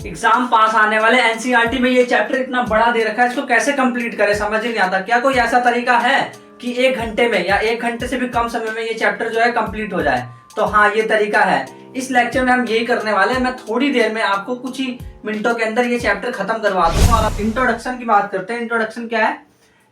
Exam पास आने वाले NCERT में ये चैप्टर इतना बड़ा दे रखा है, इसको कैसे कंप्लीट करें समझ ही नहीं आता। क्या कोई ऐसा तरीका है कि 1 घंटे में या 1 घंटे से भी कम समय में ये चैप्टर जो है कंप्लीट हो जाए? तो हाँ, ये तरीका है। इस लेक्चर में हम यही करने वाले हैं। मैं थोड़ी देर में आपको कुछ ही मिनटों के अंदर ये चैप्टर खत्म करवा दूंगा। और अब इंट्रोडक्शन की बात करते हैं। इंट्रोडक्शन क्या है?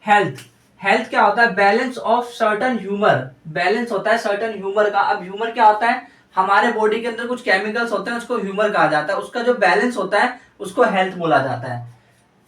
हेल्थ। हेल्थ क्या होता है? Balance of certain humour. Balance होता है सर्टन ह्यूमर का। अब ह्यूमर क्या होता है? हमारे बॉडी के अंदर कुछ केमिकल्स होते हैं, उसको ह्यूमर कहा जाता है। उसका जो बैलेंस होता है उसको हेल्थ बोला जाता है।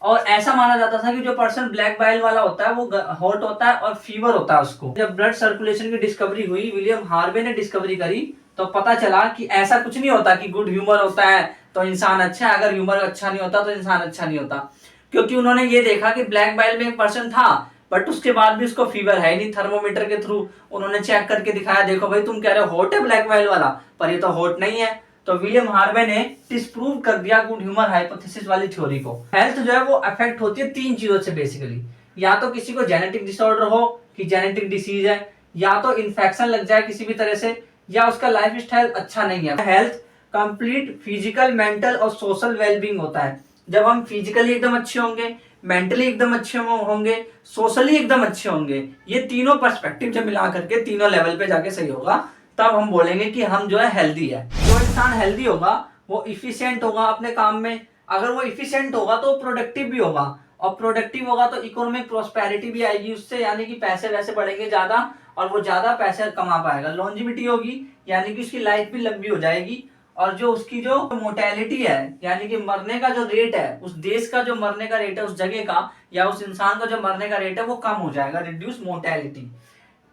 और ऐसा माना जाता था कि जो पर्सन ब्लैक बाइल वाला होता है वो हॉट होता है और फीवर होता है उसको। जब ब्लड सर्कुलेशन की डिस्कवरी हुई, विलियम हार्वे ने डिस्कवरी करी, तो पता चला कि ऐसा कुछ नहीं होता कि गुड ह्यूमर होता है तो इंसान अच्छा है, अगर ह्यूमर अच्छा नहीं होता तो इंसान अच्छा नहीं होता। क्योंकि उन्होंने ये देखा कि ब्लैक बाइल में एक पर्सन था बट उसके बाद भी उसको फीवर है नहीं। थर्मोमीटर के थ्रू उन्होंने चेक करके दिखाया, देखो भाई तुम कह रहे हो हॉट है ब्लैक बाइल वाला, पर ये तो हॉट नहीं है। तो विलियम हार्वे ने डिस्प्रूव कर दिया गुड ह्यूमर हाइपोथेसिस वाली थ्योरी को। हेल्थ जो है वो अफेक्ट होती है 3 चीजों से बेसिकली। या तो किसी को जेनेटिक डिसऑर्डर हो कि जेनेटिक डिसीज है, या तो इन्फेक्शन लग जाए किसी भी तरह से, या उसका लाइफ स्टाइल अच्छा नहीं है। हेल्थ कंप्लीट फिजिकल, मेंटल और सोशल वेलबींग होता है। जब हम फिजिकली एकदम अच्छे होंगे, मेंटली एकदम अच्छे होंगे, सोशली एकदम अच्छे होंगे, ये तीनों पर्सपेक्टिव जब मिला करके तीनों लेवल पे जाके सही होगा, तब हम बोलेंगे कि हम जो है हेल्दी है। जो इंसान हेल्दी होगा वो इफिशिएंट होगा अपने काम में। अगर वो इफिशिएंट होगा तो प्रोडक्टिव भी होगा, और प्रोडक्टिव होगा तो इकोनॉमिक प्रोस्पेरिटी भी आएगी उससे, यानी कि पैसे वैसे बढ़ेंगे ज्यादा और वो ज्यादा पैसे कमा पाएगा। लॉन्जिविटी होगी यानी कि उसकी लाइफ भी लंबी हो जाएगी। और जो उसकी जो मोर्टेलिटी है यानी कि मरने का जो रेट है, उस देश का जो मरने का रेट है उस जगह का, या उस इंसान का जो मरने का रेट है वो कम हो जाएगा। Reduce mortality.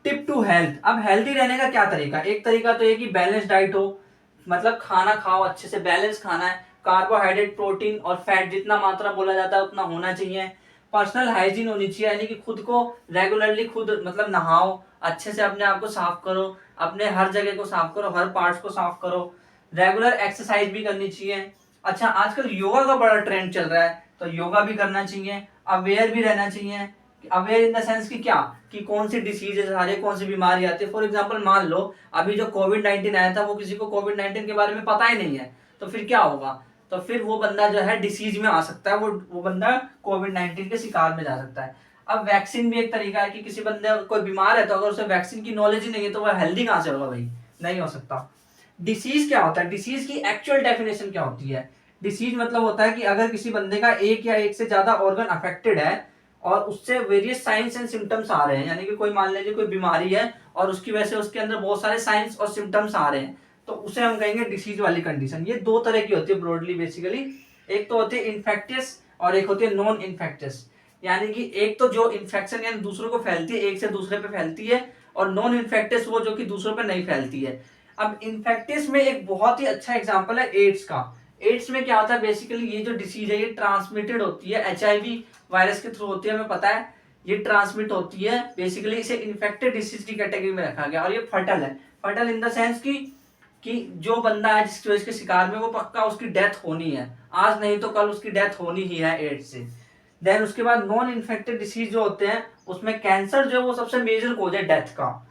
Tip to health. अब हेल्दी रहने का क्या तरीका? एक तरीका तो ये कि बैलेंस डाइट हो, मतलब खाना खाओ अच्छे से, बैलेंस खाना है। कार्बोहाइड्रेट, प्रोटीन और फैट जितना मात्रा बोला जाता है उतना होना चाहिए। पर्सनल हाइजीन होनी चाहिए, यानी कि खुद को रेगुलरली खुद मतलब नहाओ, अच्छे से अपने आप को साफ करो, अपने हर जगह को साफ करो, हर पार्ट्स को साफ करो। रेगुलर एक्सरसाइज भी करनी चाहिए। अच्छा, आजकल योगा का बड़ा ट्रेंड चल रहा है तो योगा भी करना चाहिए। अवेयर भी रहना चाहिए। अवेयर इन द सेंस कि क्या, कि कौन सी डिसीज आ रही है, कौन सी बीमारी आती है। फॉर एग्जांपल मान लो अभी जो कोविड-19 आया था वो किसी को कोविड-19 के बारे में पता ही नहीं है, तो फिर क्या होगा? तो फिर वो बंदा जो है डिसीज में आ सकता है, वो बंदा कोविड-19 के शिकार में जा सकता है। अब वैक्सीन भी एक तरीका है कि किसी बंदे कोई बीमार है तो अगर उसे वैक्सीन की नॉलेज ही नहीं है तो वह हेल्दी कहां से होगा भाई? नहीं हो सकता। डिसीज क्या होता है? डिसीज की एक्चुअल डेफिनेशन क्या होती है? डिसीज मतलब होता है कि अगर किसी बंदे का एक या एक से ज्यादा ऑर्गन अफेक्टेड है और उससे वेरियस साइंस एंड सिम्टम्स आ रहे हैं, यानी कि कोई मान लीजिए कोई बीमारी है और उसकी वजह से उसके अंदर बहुत सारे साइंस और सिम्टम्स आ रहे हैं, तो उसे हम कहेंगे डिसीज वाली कंडीशन। ये 2 तरह की होती है ब्रॉडली बेसिकली। एक तो होती है इन्फेक्टियस और एक होती है नॉन इन्फेक्टियस। यानी कि एक तो जो इन्फेक्शन यानी दूसरों को फैलती है, एक से दूसरे पे फैलती है, और नॉन इन्फेक्टियस वो जो कि दूसरों पे नहीं फैलती है। अब इन्फेक्टियस में एक बहुत ही अच्छा एग्जांपल है एड्स का। एड्स में क्या होता है? बेसिकली ये जो डिसीज है ये ट्रांसमिटेड होती है, एचआईवी वायरस के थ्रू होती है, हमें पता है ये ट्रांसमिट होती है। बेसिकली इसे इन्फेक्टेड डिसीज की कैटेगरी में रखा गया। और ये फटल है। फटल इन द सेंस कि जो बंदा है जिसकी वजह के शिकार में, वो पक्का उसकी डेथ होनी है, आज नहीं तो कल उसकी डेथ होनी ही है एड्स से। देन उसके बाद नॉन इन्फेक्टेड डिसीज जो होते हैं उसमें कैंसर जो है वो सबसे मेजर कॉज है डेथ का।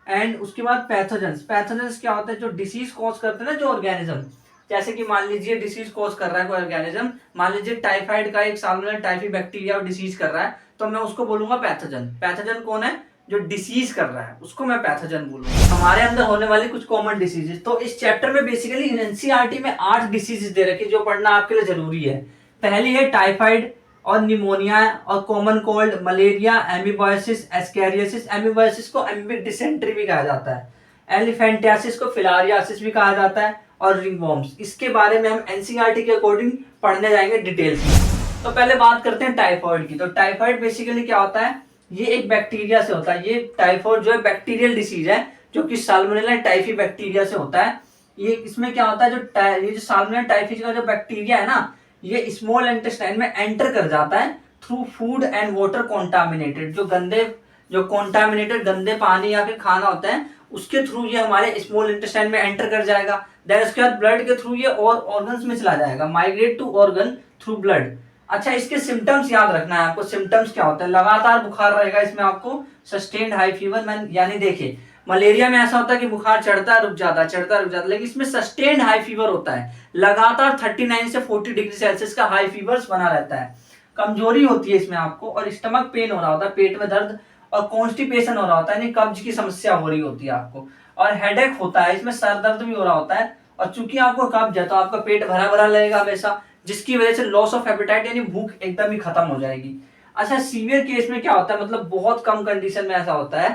एंड उसके बाद पैथोजेंस। पैथोजेंस क्या होता है? जो डिसीज कॉज करते हैं ना, जो ऑर्गेनिज्म, जैसे कि मान लीजिए डिसीज कॉज कर रहा है कोई ऑर्गेनिज्म, मान लीजिए टाइफाइड का एक साल्मोनेला टाइफी बैक्टीरिया और डिसीज कर रहा है, तो मैं उसको बोलूंगा पैथोजन। पैथोजन कौन है? जो डिसीज कर रहा है उसको मैं पैथोजन बोलूंगा। हमारे अंदर होने वाली कुछ कॉमन डिसीजेस, तो इस चैप्टर में बेसिकली एनसीईआरटी में 8 डिसीजेस दे रखी जो पढ़ना आपके लिए जरूरी है। पहली है टाइफाइड और निमोनिया और कॉमन कोल्ड, मलेरिया, एमीबोसिस, एस्कैरियोसिस। एमीबोसिस को एमीबिक डिसेंट्री भी कहा जाता है। एलिफेंटियासिस को फिलारियासिस भी कहा जाता है, और रिंगवॉर्म्स। इसके बारे में हम एनसीईआरटी के अकॉर्डिंग पढ़ने जाएंगे डिटेल्स में। तो पहले बात करते हैं टाइफाइड की। तो टाइफाइड बेसिकली क्या होता है? ये एक बैक्टीरिया से होता है। ये टाइफाइड जो है बैक्टीरियल डिसीज है जो कि साल्मोनेला टाइफी बैक्टीरिया से होता है। ये इसमें क्या होता है, ये जो साल्मोनेला टाइफी का जो बैक्टीरिया है ना, ये स्मॉल इंटेस्टाइन में एंटर कर जाता है through food and water contaminated. जो कॉन्टामिनेटेड गंदे पानी या फिर खाना होता है उसके थ्रू ये हमारे स्मॉल इंटेस्टाइन में एंटर कर जाएगा। देन उसके बाद ब्लड के थ्रू ये और ऑर्गन्स में चला जाएगा, migrate to organ through blood. अच्छा, इसके सिम्टम्स याद रखना है आपको। सिम्टम्स क्या होता है? लगातार बुखार रहेगा इसमें आपको, सस्टेन्ड हाई फीवर। यानी देखिए मलेरिया में ऐसा होता है कि बुखार चढ़ता है रुक जाता है, चढ़ता है रुक जाता है, लेकिन इसमें सस्टेन्ड हाई फीवर होता है, लगातार 39 से 40 डिग्री सेल्सियस का हाई फीवर बना रहता है। कमजोरी होती है इसमें आपको, और स्टमक पेन हो रहा होता है, पेट में दर्द, और कॉन्स्टिपेशन हो रहा होता है, यानी कब्ज की समस्या हो रही होती है आपको, और हेडेक होता है, इसमें सर दर्द भी हो रहा होता है। और चूंकि आपको कब्ज है तो आपका पेट भरा भरा लगेगा हमेशा, जिसकी वजह से लॉस ऑफ एपेटाइट यानी भूख एकदम ही खत्म हो जाएगी। अच्छा, सीवियर केस में क्या होता है, मतलब बहुत कम कंडीशन में ऐसा होता है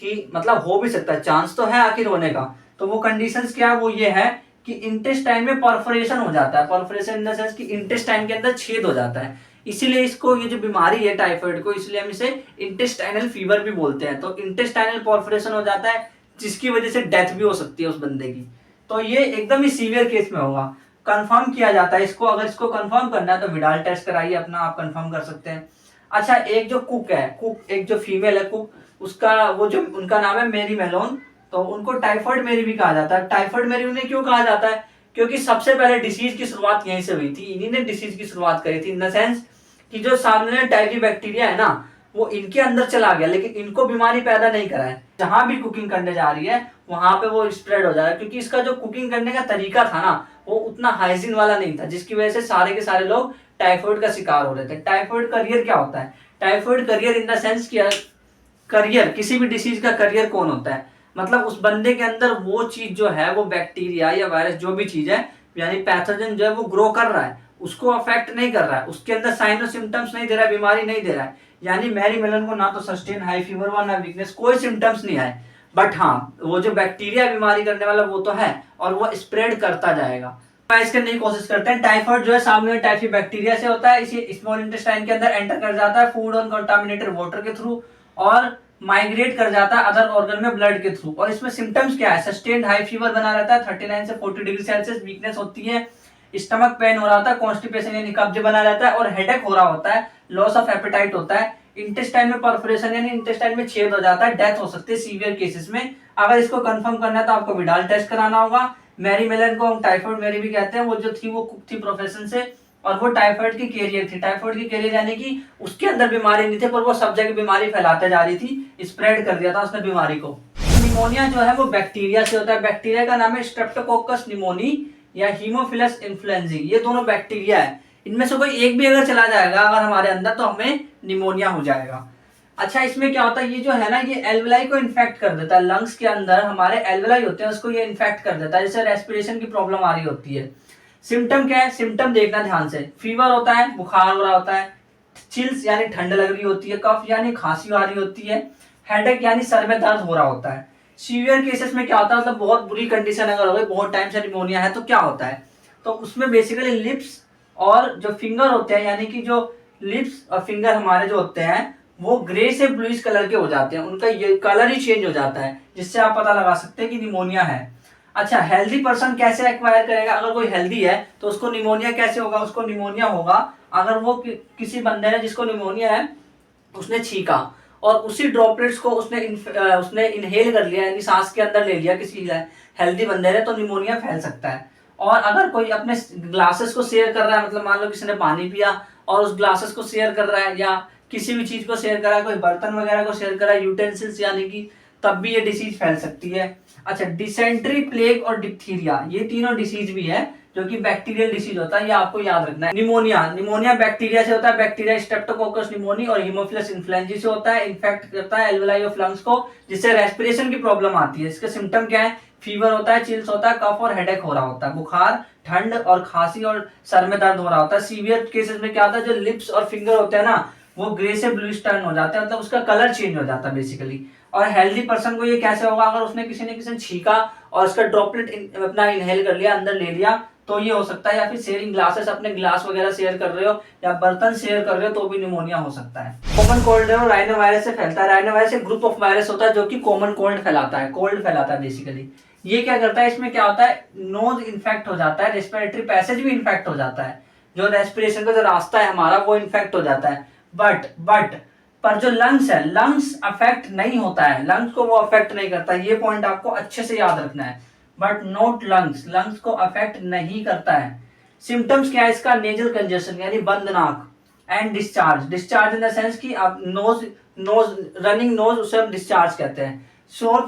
कि मतलब हो भी सकता है, चांस तो है आखिर होने का। तो वो कंडीशंस क्या है, वो ये है कि इंटेस्टाइन में परफोरेशन हो जाता है, परफोरेशन इन द सेंस कि इंटेस्टाइन के अंदर छेद हो जाता है, इसीलिए इसको, ये जो बीमारी है टाइफाइड को, इसलिए हम इसे इंटेस्टाइनल फीवर भी बोलते हैं। तो इंटेस्टाइनल परफोरेशन हो जाता है, जिसकी वजह से डेथ भी हो सकती है उस बंदे की। तो ये एकदम ही सीवियर केस में होगा, कंफर्म किया जाता है इसको। अगर इसको कंफर्म करना है तो विडाल टेस्ट कराइए अपना, आप कंफर्म कर सकते हैं। अच्छा, एक जो कुक है, कुक एक जो फीमेल है कुक, उसका वो जो उनका नाम है मेरी मेलोन, तो उनको टाइफाइड मेरी भी कहा जाता है। टाइफाइड मेरी उन्हें क्यों कहा जाता है, क्योंकि सबसे पहले डिसीज की शुरुआत यहीं से हुई थी, इन्हीं ने डिसीज की शुरुआत करी थी, इन द सेंस कि जो सामने टाइफी बैक्टीरिया है ना, वो इनके अंदर चला गया, लेकिन इनको बीमारी पैदा नहीं करा है। जहां भी कुकिंग करने जा रही है वहां पे वो स्प्रेड हो जा रहा है, क्योंकि इसका जो कुकिंग करने का तरीका था ना, वो उतना हाइजीन वाला नहीं था, जिसकी वजह से सारे के सारे लोग टाइफाइड का शिकार हो रहे थे। टाइफाइड करियर क्या होता है, typhoid career in the sense कि करियर, किसी भी डिसीज का करियर कौन होता है, मतलब उस बंदे के अंदर वो चीज जो है, वो बैक्टीरिया या वायरस जो भी चीज है, यानी पैथोजन जो है वो ग्रो कर रहा है, उसको अफेक्ट नहीं कर रहा है, उसके अंदर साइन और सिम्टम्स नहीं दे रहा है, बीमारी नहीं दे रहा है। यानी मैरी मेलन को ना तो सस्टेन हाई फीवर हुआ, ना वीकनेस, कोई सिम्टम्स नहीं आए, बट हाँ वो जो बैक्टीरिया बीमारी करने वाला वो तो है, और वो स्प्रेड करता जाएगा। इस करने की कोशिश करते हैं। टाइफाइड जो है सामने टाइफी बैक्टीरिया से होता है, इसी स्मॉल इंटेस्टाइन के अंदर एंटर कर जाता है फूड और कंटामिनेटेड वाटर के थ्रू, और माइग्रेट कर जाता है अदर ऑर्गन में ब्लड के थ्रू। और इसमें सिम्टम्स क्या है, सस्टेन्ड हाई फीवर बना रहता है 39 से 40 डिग्री सेल्सियस, वीकनेस होती है, स्टमक पेन हो रहा होता है, कॉन्स्टिपेशन यानी कब्ज बना रहता है, और हेडेक हो रहा होता है, लॉस ऑफ एपेटाइट होता है, इंटेस्टाइन में परफोरेशन यानी इंटेस्टाइन में छेद हो जाता है, डेथ हो सकती है सीवियर केसेस में। अगर इसको कंफर्म करना है तो आपको विडाल टेस्ट कराना होगा। मैरी मेलन को हम टाइफाइड मैरी भी कहते हैं, वो जो थी वो कुक थी प्रोफेशन से, और वो टाइफाइड की कैरियर थी। टाइफाइड की कैरियर यानी कि उसके अंदर बीमारी नहीं थी, पर वो सब जगह बीमारी फैलाते जा रही थी, स्प्रेड कर दिया था उसने बीमारी को। निमोनिया जो है वो बैक्टीरिया से होता है, बैक्टीरिया का नाम है स्ट्रेप्टोकोकस निमोनी या हीमोफिलस इन्फ्लुएंजी, ये दोनों बैक्टीरिया है, इनमें से कोई एक भी अगर चला जाएगा अगर हमारे अंदर, तो हमें निमोनिया हो जाएगा। अच्छा, इसमें क्या होता है, ये जो है ना, ये एल्वेलाई को इन्फेक्ट कर देता है, लंग्स के अंदर हमारे एल्वेलाई होते हैं, उसको ये इन्फेक्ट कर देता है, जैसे रेस्पिरेशन की प्रॉब्लम आ रही होती है। सिम्टम क्या है, सिम्टम देखना ध्यान से, फीवर होता है, बुखार हो रहा होता है, चिल्स यानी ठंड लग रही होती है, कफ यानी खांसी आ रही होती है, हेडेक यानी सर में दर्द हो रहा होता है। सीवियर केसेस में क्या होता है, मतलब बहुत बुरी कंडीशन अगर हो गई, बहुत टाइम से निमोनिया है, तो क्या होता है, तो उसमें बेसिकली लिप्स और जो फिंगर होते हैं, यानी कि जो लिप्स और फिंगर हमारे जो होते हैं वो ग्रे से ब्लूइश कलर के हो जाते हैं, उनका ये कलर ही चेंज हो जाता है, जिससे आप पता लगा सकते हैं कि निमोनिया है। अच्छा, हेल्दी पर्सन कैसे एक्वायर करेगा, अगर कोई हेल्दी है तो उसको निमोनिया कैसे होगा, उसको निमोनिया होगा अगर वो किसी बंदे ने जिसको निमोनिया है उसने छींका और उसी ड्रॉपलेट्स को उसने इनहेल कर लिया, यानी सांस के अंदर ले लिया किसी हेल्दी बंदे ने, तो निमोनिया फैल सकता है। और अगर कोई अपने ग्लासेस को शेयर कर रहा है, मतलब मान लो किसी ने पानी पिया और उस ग्लासेस को शेयर कर रहा है, या किसी भी चीज को शेयर कर रहा है, कोई बर्तन वगैरह को शेयर कर रहा है, यूटेंसिल्स, यानी कि तब भी ये डिसीज फैल सकती है। अच्छा, डिसेंट्री, प्लेग और डिप्थीरिया, ये तीनों डिसीज भी है जो कि बैक्टीरियल डिसीज होता है, ये आपको याद रखना है। निमोनिया बैक्टीरिया से होता है, बैक्टीरिया स्ट्रेप्टोकोकस निमोनी और हीमोफिलस इन्फ्लुएंजा से होता है, इन्फेक्ट करता है एल्वेलाई ऑफ लंग्स को, जिससे रेस्पिरेशन की प्रॉब्लम आती है। इसके सिम्टम क्या है, फीवर होता है, चिल्स होता है, कफ और हेडेक हो रहा होता है, बुखार, ठंड और खांसी और सर में दर्द हो रहा होता है। सीवियर केसेस में क्या होता है, जो लिप्स और फिंगर होते हैं ना, वो ग्रे से ब्लूइश टर्न हो जाते हैं, मतलब उसका कलर चेंज हो जाता है बेसिकली। और हेल्दी पर्सन को ये कैसे होगा, अगर उसने किसी ने छींका और उसका ड्रॉपलेट अपना इनहेल कर लिया, अंदर ले लिया, तो ये हो सकता है। या फिर शेयरिंग ग्लासेस, अपने ग्लास वगैरह शेयर कर रहे हो या बर्तन शेयर कर रहे हो, तो भी निमोनिया हो सकता है। कॉमन कोल्ड है वो राइनो वायरस से फैलता है। राइनो वायरस एक ग्रुप ऑफ वायरस होता है जो कि कॉमन कोल्ड फैलाता है, कोल्ड फैलाता है बेसिकली। ये क्या करता है, इसमें क्या होता है, नोज इन्फेक्ट हो जाता है, रेस्पिरेटरी पैसेज भी इन्फेक्ट हो जाता है, जो रेस्पिरेशन का जो रास्ता है हमारा वो इन्फेक्ट हो जाता है। बट पर जो लंग्स है, लंग्स अफेक्ट नहीं होता है, लंग्स को वो अफेक्ट नहीं करता, ये पॉइंट आपको अच्छे से याद रखना है। बट नॉट लंग्स, लंग्स को अफेक्ट नहीं करता है। सिम्टम्स क्या है इसका, नेजल कंजेशन यानी बंद नाक, and discharge in the sense कि आप नोज रनिंग नोज, उसे हम डिस्चार्ज कहते हैं। सोर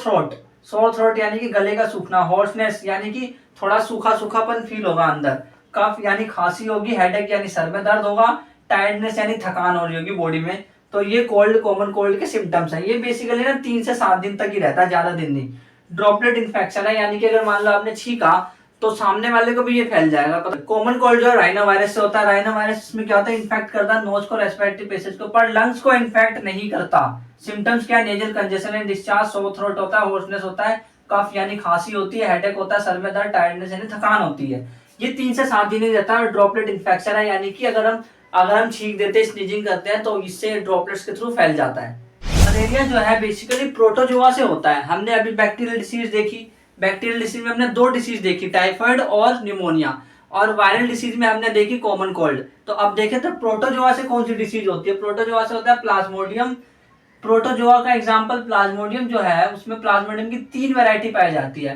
थ्रोट यानी कि गले का सूखना, हॉर्सनेस यानी कि थोड़ा सूखा सूखापन फील होगा अंदर, कफ यानी खांसी होगी, हेडेक यानी सर में दर्द होगा, टायर्डनेस यानी थकान हो रही होगी बॉडी में। तो ये कोल्ड, कॉमन कोल्ड के सिम्टम्स हैं। ये बेसिकली ना 3 से 7 दिन तक ही रहता है, ज्यादा दिन नहीं। ड्रॉपलेट इन्फेक्शन है, यानी कि अगर मान लो आपने छींका तो सामने वाले को भी ये फैल जाएगा। कॉमन कोल्ड जो राइनो वायरस से होता है, राइनो वायरस में क्या होता है, इन्फेक्ट करता है नोज को, रेस्पिरेटरी पैसेज को, पर लंग्स को इन्फेक्ट नहीं करता। सिम्टम्स क्या है, नेजल कंजेशन है, डिस्चार्ज, सोर थ्रोट होता है, होर्सनेस होता है, कफ यानी खांसी होती है, हेडेक होता है, सर में दर्द, टायर्डनेस यानी थकान होती है। ये 3 से 7 दिन ही रहता है। ड्रॉपलेट इन्फेक्शन है, यानी कि अगर हम छींक देते हैं, स्नीजिंग करते हैं, तो इससे ड्रॉपलेट्स के थ्रू फैल जाता है। मलेरिया जो है बेसिकली प्रोटोजोआ से होता है। हमने अभी बैक्टीरियल डिसीज देखी, बैक्टीरियल डिसीज में हमने 2 डिसीज देखी, टाइफाइड और न्यूमोनिया, और वायरल डिसीज में हमने देखी कॉमन कोल्ड। तो अब देखें तो प्रोटोजोआ से कौन सी डिसीज होती है। प्रोटोजोआ से होता है प्लाज्मोडियम। प्रोटोजोआ का एग्जाम्पल प्लाज्मोडियम जो है, उसमें प्लाज्मोडियम की 3 वैरायटी पाई जाती है,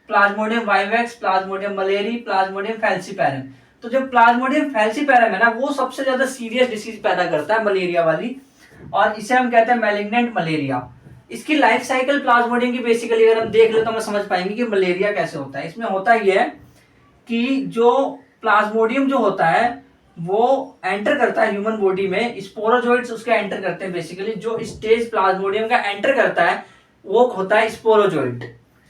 Plasmodium vivax, Plasmodium malariae, Plasmodium falciparum. तो जो प्लाज्मोडियम फैल्सीपैरम है ना, वो सबसे ज्यादा सीरियस डिसीज पैदा करता है, मलेरिया वाली, और इसे हम कहते हैं मैलिग्नेंट मलेरिया। इसकी लाइफ साइकिल प्लाज्मोडियम की बेसिकली अगर हम देख ले तो हम समझ पाएंगे कि मलेरिया कैसे होता है। इसमें होता यह है कि जो प्लाज्मोडियम जो होता है वो एंटर करता है ह्यूमन बॉडी में, स्पोरोजोइट्स उसके एंटर करते हैं। बेसिकली जो स्टेज प्लाज्मोडियम का एंटर करता है वो होता है स्पोरोजोइट।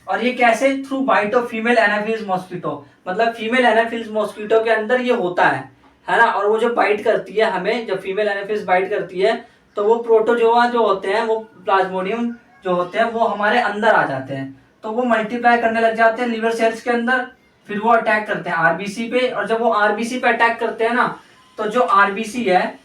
और ये कैसे, through bite of female anopheles mosquito, मतलब फीमेल एनाफिल्स मॉस्किटो के अंदर ये होता है ना। और वो जो बाइट करती है हमें, जब फीमेल एनाफिल्स बाइट करती है तो वो प्रोटोजोआ जो होते हैं, वो प्लाज्मोडियम जो होते हैं, वो हमारे अंदर आ जाते हैं। तो वो मल्टीप्लाई करने लग जाते हैं लिवर सेल्स के अंदर, फिर वो अटैक करते हैं आरबीसी पे। और जब वो आरबीसी पे अटैक करते हैं ना, तो जो आरबीसी है,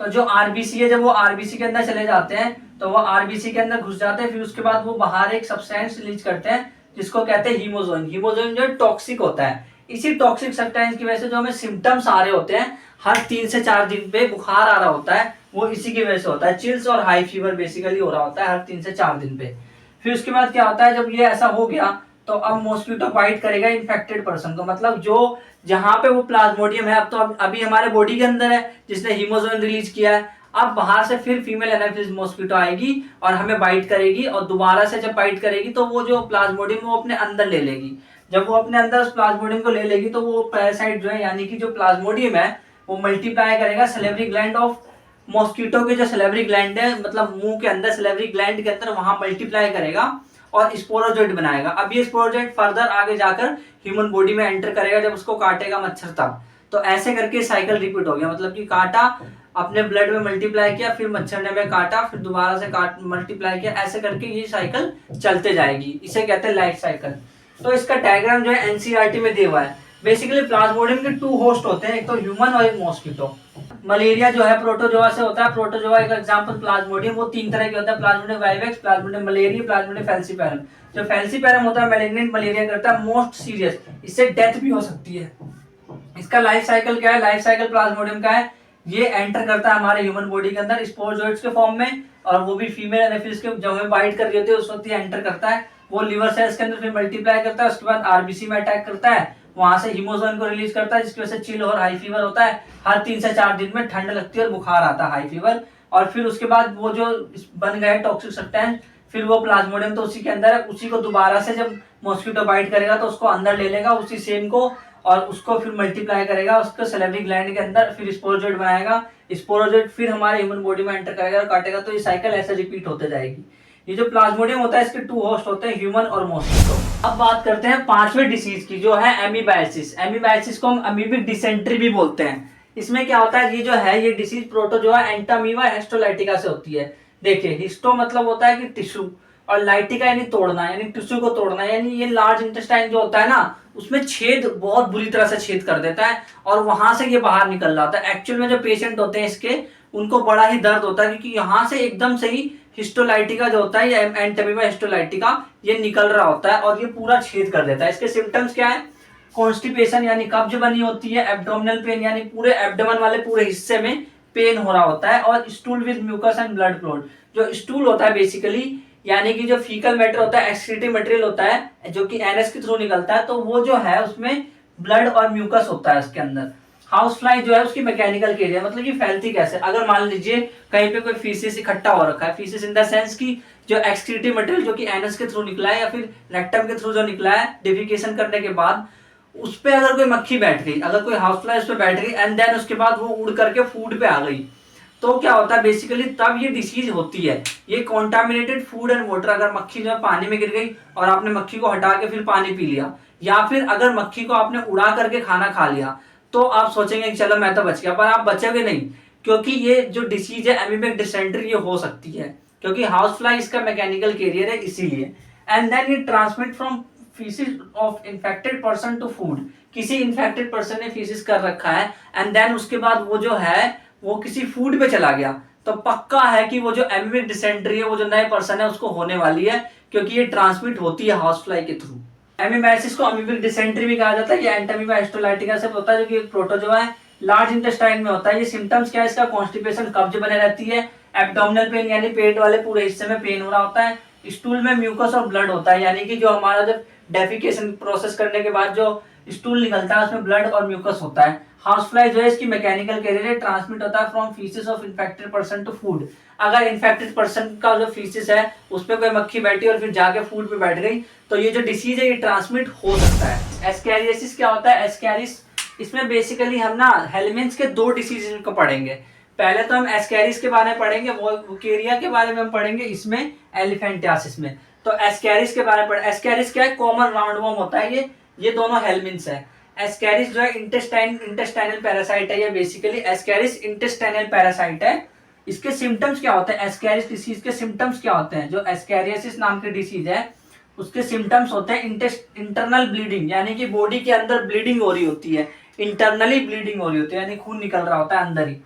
जब वो आरबीसी के अंदर चले जाते हैं तो वो आरबीसी के अंदर घुस जाते हैं। फिर उसके बाद वो बाहर एक सब्सटेंस रिलीज करते हैं जिसको कहते हैं हीमोजोइन। हीमोजोइन जो टॉक्सिक होता है। इसी टॉक्सिक सब्सटेंस की वजह से जो हमें सिम्टम्स आ रहे होते हैं, हर 3 से 4 दिन पे बुखार आ रहा होता है, वो इसी की वजह से होता है। चिल्स और हाई फीवर बेसिकली हो रहा होता है हर 3 से 4 दिन पे। फिर उसके बाद क्या होता है, जब ये ऐसा हो गया तो अब मॉस्किटो बाइट करेगा इन्फेक्टेड पर्सन को, मतलब जो जहां पे वो प्लाज्मोडियम है, अब तो अभी हमारे बॉडी के अंदर है जिसने हीमोजोइन रिलीज किया है। अब बाहर से फिर फीमेल एनाफिलिस मॉस्किटो आएगी और हमें बाइट करेगी, और दोबारा से जब बाइट करेगी तो वो जो प्लाज्मोडियम वो अपने अंदर ले लेगी। जब वो अपने अंदर उस प्लाज्मोडियम को ले लेगी तो वो पैरासाइट जो है, यानी कि जो प्लाज्मोडियम है, वो मल्टीप्लाई करेगा सलेवरी ग्लैंड ऑफ मॉस्किटो के, जो सलेवरी ग्लैंड है, मतलब मुंह के अंदर सलेवरी ग्लैंड के अंदर, वहां मल्टीप्लाई करेगा और स्पोरोजोइट बनाएगा। अब ये स्पोरोजोइट फर्दर आगे जाकर ह्यूमन बॉडी में एंटर करेगा जब उसको काटेगा मच्छर तब। तो ऐसे करके साइकिल रिपीट हो गया, मतलब कि काटा, अपने ब्लड में मल्टीप्लाई किया, फिर मच्छर ने हमें काटा, फिर दोबारा से काट मल्टीप्लाई किया, ऐसे करके ये साइकिल चलते जाएगी। इसे कहते हैं लाइफ साइकिल। तो इसका डायग्राम जो है एनसीईआरटी में दिया हुआ है। बेसिकली प्लाज्मोडियम के 2 होस्ट होते हैं, एक तो ह्यूमन और एक मॉस्किटो। मलेरिया जो है प्रोटोजोआ से होता है। प्रोटोजोआ का एग्जांपल प्लाज्मोडियम, वो 3 तरह के होता है, Plasmodium vivax, Plasmodium malaria, Plasmodium falciparum. जो फैल्सीपैरम होता है मैलिग्नेंट मलेरिया करता है, मोस्ट सीरियस, इससे डेथ भी हो सकती है। इसका लाइफ साइकिल क्या है, लाइफ साइकिल प्लाज्मोडियम का है, ये एंटर करता है हमारे ह्यूमन बॉडी के अंदर स्पोरोजोइट्स के फॉर्म में, और वो भी फीमेल एनाफिल्स के, जब हमें बाइट कर रही होती है उस वक्त ये एंटर करता है। वो लिवर सेल्स के अंदर फिर मल्टीप्लाई करता है, उसके बाद आरबीसी में अटैक करता है, वहां से हीमोजोइन को रिलीज करता है, जिसकी वजह से चिल और हाई फीवर होता है। हर 3 से 4 दिन में ठंड लगती है और बुखार आता है, हाई फीवर। और फिर उसके बाद वो जो बन गए टॉक्सिक सब्सटेंस, फिर वो प्लाज्मोडियम तो उसी के अंदर है, उसी को दोबारा से जब मॉस्किटो बाइट करेगा तो उसको अंदर ले लेगा उसी सेम को, और उसको फिर मल्टीप्लाई करेगा उसको सलेवरी ग्लैंड के अंदर, फिर स्पोरोजोइट बनाएगा, स्पोरोजोइट फिर हमारे ह्यूमन बॉडी में एंटर करेगा और काटेगा। तो ये साइकिल ऐसे रिपीट होते जाएगी। ये जो प्लाज्मोडियम होता है इसके 2 होस्ट होते हैं, ह्यूमन और मॉस्किटो। अब बात करते हैं 5वें डिसीज की, जो है एमीबायसिस। एमीबायसिस को हम अमीबिक डिसेंट्री भी बोलते हैं। इसमें क्या होता है, ये जो है ये डिसीज प्रोटोजोआ एंटामीबा हिस्टोलाइटिका से होती है। देखिए, हिस्टो मतलब होता है कि टिश्यू, और लाइटिका यानी तोड़ना, यानी टिश्यू को तोड़ना, यानी ये लार्ज इंटेस्टाइन जो होता है ना, उसमें छेद बहुत बुरी तरह से छेद कर देता है और वहां से ये बाहर निकल रहा होता है। एक्चुअल में जो पेशेंट होते हैं इसके, उनको बड़ा ही दर्द होता है, क्योंकि यहाँ से एकदम से ही हिस्टोलाइटिका जो होता है, एंटामीबा हिस्टोलाइटिका, ये निकल रहा होता है और ये पूरा छेद कर देता है। इसके सिम्टम्स क्या है, कॉन्स्टिपेशन यानी कब्ज बनी होती है, एब्डोमिनल पेन यानी पूरे एब्डोमेन वाले पूरे हिस्से में पेन हो रहा होता है, और stool with mucus and blood clot. जो स्टूल होता है बेसिकली, यानी कि जो फीकल मैटर होता है, एक्सक्रीटिव मटेरियल होता है जो कि एनएस के थ्रू निकलता है, तो वो जो है उसमें ब्लड और म्यूकस होता है उसके अंदर। हाउस फ्लाई जो है उसकी मैकेनिकल कैरियर मतलब कि फैलती कैसे, अगर मान लीजिए कहीं पे कोई फीसिस इकट्ठा हो रखा है, फीसिस इन द सेंस की जो एक्सक्रीटिव मटेरियल जो कि एनस के थ्रू निकला है या फिर रेक्टम के थ्रू जो निकला है डिफिकेशन करने के बाद, उस पे अगर कोई मक्खी बैठ गई, अगर कोई हाउस फ्लाई उस पे बैठ गई एंड देन उसके बाद वो उड़ करके फूड पे आ गई, तो क्या होता है बेसिकली तब ये डिसीज होती है। ये कॉन्टामिनेटेड फूड एंड वाटर, अगर मक्खी जो है पानी में गिर गई और आपने मक्खी को हटा के फिर पानी पी लिया, या फिर अगर मक्खी को आपने उड़ा करके खाना खा लिया, तो आप सोचेंगे कि चलो मैं तो बच गया, पर आप बचोगे नहीं, क्योंकि ये जो डिसीज है एमीबिक डिसेंट्री ये हो सकती है, क्योंकि हाउस फ्लाई इसका मैकेनिकल कैरियर है इसीलिए। एंड देन ये transmit from faeces of infected person to food, किसी इन्फेक्टेड पर्सन ने फीसिस कर रखा है एंड देन उसके बाद वो जो है वो किसी फूड पे चला गया, तो पक्का है कि वो जो एमीबिक डिसेंट्री है वो जो नए पर्सन है उसको होने वाली है, क्योंकि ये ट्रांसमिट होती है हाउस फ्लाई के थ्रू। एमीबाइसिस को अमीबिक डिसेंट्री भी कहा जाता है। ये एंटामीबा हिस्टोलाइटिका से होता है जो कि एक प्रोटोजोआ है, लार्ज इंटेस्टाइन में होता है। ये सिम्टम्स क्या है इसका, कॉन्स्टिपेशन कब्ज बने रहती है, एब्डोमिनल पेन यानी पेट वाले पूरे हिस्से में पेन हो रहा होता है, स्टूल में म्यूकस और ब्लड होता है, यानी कि जो हमारा जब डेफिकेशन प्रोसेस करने के बाद जो स्टूल निकलता है उसमें ब्लड और म्यूकस होता है। हाउस फ्लाई जो है इसकी मैकेनिकल कैरियर ट्रांसमिट होता है from faeces of infected person to food. अगर इन्फेक्टेड पर्सन का जो फीसिस है उस पर कोई मक्खी बैठी और फिर जाके फूड पे बैठ गई, तो ये जो डिसीज है ये ट्रांसमिट हो सकता है। एस्कैरियोसिस क्या होता है, एस्कैरिस इसमें बेसिकली हम ना हेलमिंथ्स के दो डिसीज को पढ़ेंगे। पहले तो हम एस्कैरिस के बारे में पढ़ेंगे, वोकेरिया के बारे में हम पढ़ेंगे इसमें, एलिफेंटियासिस में। तो एस्कैरिस के बारे में एस्कैरिस क्या है, कॉमन राउंडवॉर्म होता है ये दोनों हेलमिंथ्स है। एस्कैरिस जो है इंटेस्टाइनल पैरासाइट है, ये बेसिकली एस्कैरिस इंटेस्टाइनल पैरासाइट है। इसके सिम्टम्स क्या होते हैं, एस्कैरिस डिसीज के सिम्टम्स क्या होते हैं, जो एस्कैरियोसिस नाम की डिसीज है उसके सिम्टम्स होते हैं इंटरनल ब्लीडिंग, यानी कि बॉडी के अंदर ब्लीडिंग हो रही होती है, इंटरनली ब्लीडिंग हो रही होती है यानी खून निकल रहा होता है अंदर ही।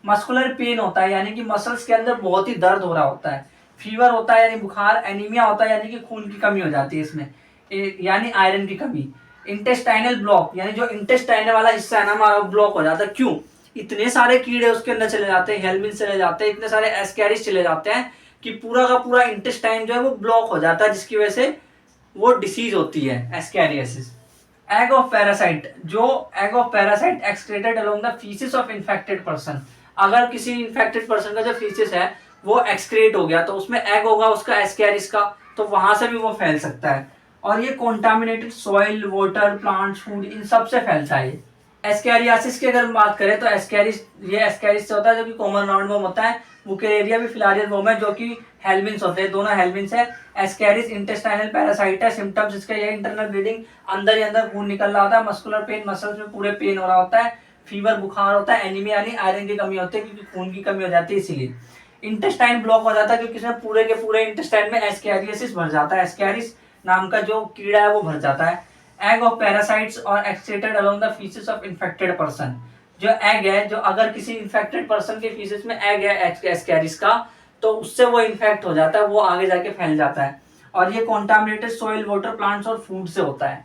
मस्कुलर पेन होता है यानी कि मसल्स के अंदर बहुत ही दर्द हो रहा होता है। फीवर होता है यानी बुखार, एनीमिया होता है यानी कि खून की कमी हो जाती है इसमें, यानी आयरन की कमी। इंटेस्टाइनल ब्लॉक यानी जो इंटेस्टाइनल वाला हिस्सा है ना हमारा ब्लॉक हो जाता है। क्यों, इतने सारे कीड़े उसके अंदर चले जाते हैं, हेलमिंथ चले जाते हैं, इतने सारे एस्कैरिस चले जाते हैं कि पूरा का पूरा इंटेस्टाइन जो है वो ब्लॉक हो जाता है, जिसकी वजह से वो डिसीज होती है एस्कैरियोसिस। एग ऑफ पैरासाइट, जो egg of parasite excreted along the faeces of infected person, अगर किसी इन्फेक्टेड पर्सन का जो फीसिस है वो एक्सक्रेट हो गया तो उसमें एग होगा उसका एस्कैरिस का, तो वहां से भी वो फैल सकता है। और ये contaminated soil, water, plants, food in सब से फैलता है। एस्कैरियासिस की अगर हम बात करें तो एस्कैरिस से होता है जो कि कॉमन राउंडवॉर्म होता है। वुकेरिया भी फिलारियल वॉर्म है जो कि हेलमिंथ्स होते हैं, दोनों हेलमिंथ्स है। एस्कैरिस इंटेस्टाइनल पैरासाइट है। सिम्टम्स इसका ये इंटरनल ब्लीडिंग, अंदर ही अंदर खून निकल रहा होता है, मस्कुलर पेन, मसल्स में पूरे पेन हो रहा होता है, फीवर बुखार होता है, एनीमिया यानी आयरन की कमी होती है क्योंकि खून की कमी हो जाती है इसीलिए। इंटेस्टाइन ब्लॉक हो जाता है क्योंकि इसमें पूरे के पूरे इंटेस्टाइन में एस्कैरियोसिस भर जाता है, एस्कैरिस नाम का जो कीड़ा है वो भर जाता है। एग ऑफ पैरासाइट्स और excreted along the faeces of infected person, जो एग है, जो अगर किसी इन्फेक्टेड पर्सन के फीसिस में एग है एस्कैरिस का, तो उससे वो इन्फेक्ट हो जाता है, वो आगे जाके फैल जाता है। और ये कॉन्टामिनेटेड सॉइल, वाटर, प्लांट्स और फूड से होता है।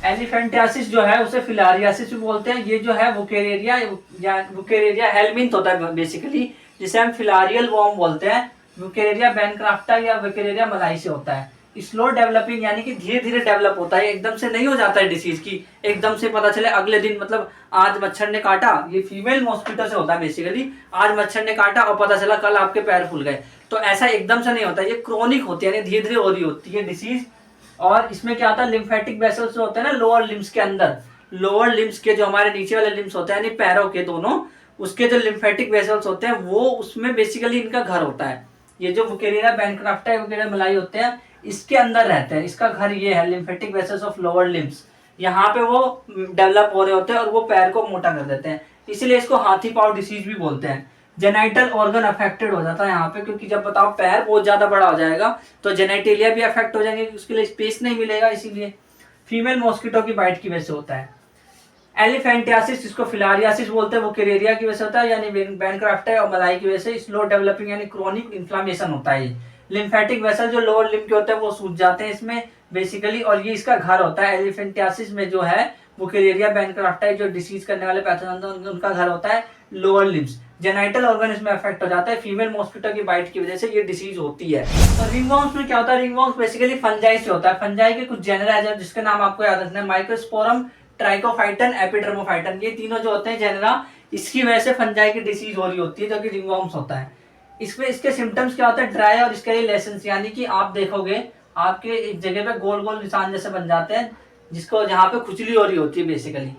एलिफेंटियासिस जो है उसे फिलारियासिस भी बोलते हैं। ये जो है वुकेरिया हेलमिंथ होता है बेसिकली, जिसे हम फिलारियल वॉर्म बोलते हैं। वुकेरिया बैनक्राफ्टा या वुकेरिया मलाई से होता है। स्लो डेवलपिंग यानी कि धीरे धीरे डेवलप होता है, एकदम से नहीं हो जाता है डिसीज की, एकदम से पता चले अगले दिन, मतलब आज मच्छर ने काटा, ये फीमेल मॉस्किटो से होता है बेसिकली, आज मच्छर ने काटा और पता चला कल आपके पैर फूल गए, तो ऐसा एकदम से नहीं होता, ये क्रोनिक होती है, यानी धीरे धीरे हो रही होती है डिसीज। और इसमें क्या होता है, लिम्फेटिक वेसल्स जो होते हैं ना लोअर लिम्स के अंदर, लोअर लिम्स के जो हमारे नीचे वाले लिम्स होते हैं यानी पैरों के दोनों, उसके जो लिम्फेटिक वेसल्स होते हैं वो उसमें बेसिकली इनका घर होता है। ये जो वुकेरिया बैनक्राफ्टा या वुकेरिया मलाई होते हैं इसके अंदर रहते हैं, इसका घर ये है, lymphatic vessels of lower limbs. यहाँ पे वो डेवलप हो रहे होते हैं और वो पैर को मोटा कर देते हैं, इसलिए इसको हाथी पाँव डिसीज भी बोलते हैं। जेनाइटल ऑर्गन अफेक्टेड हो जाता है यहाँ पे, क्योंकि जब बताओ पैर बहुत ज्यादा बड़ा हो जाएगा तो जेनाइटेलिया भी अफेक्ट हो जाएंगे, उसके लिए स्पेस नहीं मिलेगा, इसीलिए फीमेल मॉस्किटो की बाइट की वजह से होता है। एलिफेंटियासिस, जिसको फिलारियासिस बोलते हैं, वो वुकेरिया की वजह से होता है यानी बैनक्राफ्टा और मलाई की वजह से। स्लो डेवलपिंग यानी क्रोनिक इन्फ्लामेशन होता है। लिम्फेटिक वेसल जो लोअर लिम्फ के होते हैं वो सूज जाते हैं इसमें बेसिकली, और ये इसका घर होता है। एलिफेंटियासिस में जो है वुकेरिया बैनक्राफ्टा जो डिसीज करने वाले पैथोजन उनका घर होता है लोअर लिम्स। जेनाइटल ऑर्गन इसमें अफेक्ट हो जाता है, फीमेल मॉस्किटो की बाइट की वजह से ये डिसीज होती है। और रिंगवॉर्म्स में क्या होता है, रिंगवॉर्म्स बेसिकली फंजाई से होता है। फंजाई के कुछ जेनरा है जिसके नाम आपको याद रखना है, माइक्रोस्पोरम, ट्राइकोफाइटन, एपिडर्मोफाइटन, ये तीनों जो होते हैं जेनेरा, इसकी वजह से फंजाई की डिसीज हो रही होती है जो कि रिंगवॉर्म्स होता है। इसमें इसके सिम्टम्स क्या होता है, ड्राई और स्केलेसेंस, यानी कि आप देखोगे आपके एक जगह पे गोल गोल निशान जैसे बन जाते हैं, जिसको जहाँ पे खुजली हो रही होती है बेसिकली।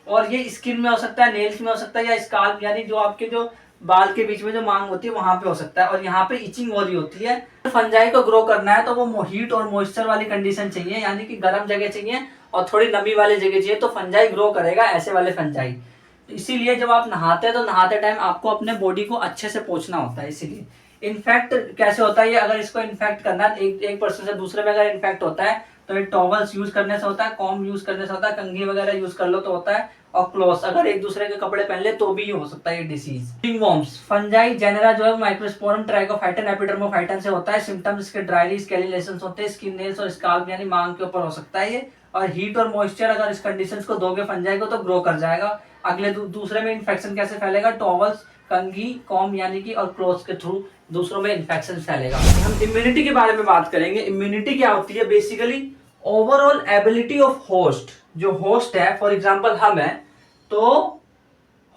और ये स्किन में हो सकता है, नेल्स में हो सकता है, या स्काल्प यानी जो आपके जो बाल के बीच में जो मांग होती है वहां पे हो सकता है, और यहाँ पे इचिंग हो रही होती है। फंजाई को ग्रो करना है तो वो हीट और मॉइस्चर वाली कंडीशन चाहिए, यानी कि गर्म जगह चाहिए और थोड़ी नमी वाली जगह चाहिए, तो फंजाई ग्रो करेगा ऐसे वाले फंजाई। इसीलिए जब आप नहाते हैं तो नहाते टाइम आपको अपने बॉडी को अच्छे से पोंछना होता है। इसीलिए इन्फेक्ट कैसे होता है, ये अगर इसको इन्फेक्ट करना है एक पर्सन से दूसरे में अगर इन्फेक्ट होता है तो ये टॉवल्स यूज करने से होता है, कॉम यूज करने से होता है, कंघी वगैरह यूज कर लो तो होता है, और क्लोथ अगर एक दूसरे के कपड़े पहन ले तो भी हो सकता है ये डिसीज। रिंगवॉर्म्स फंजाई जेनेरा जो है माइक्रोस्पोरम, ट्राइकोफाइटन, एपिडर्मोफाइटन से होता है। सिम्टम्स इसके ड्राइली, स्केली लेशंस होते हैं, स्किन, नेल्स और स्काल्प यानी मांग के ऊपर हो सकता है ये। और हीट और मॉइस्चर अगर इस कंडीशंस को दोगे फंजाई को तो ग्रो कर जाएगा। अगले दूसरे में इन्फेक्शन कैसे फैलेगा, टॉवल्स, कंघी, कॉम यानी कि और क्लोथ्स के थ्रू दूसरों में इन्फेक्शन फैलेगा। हम इम्यूनिटी के बारे में बात करेंगे। इम्यूनिटी क्या होती है, basically overall ability of host, जो होस्ट है फॉर एग्जांपल हम है, तो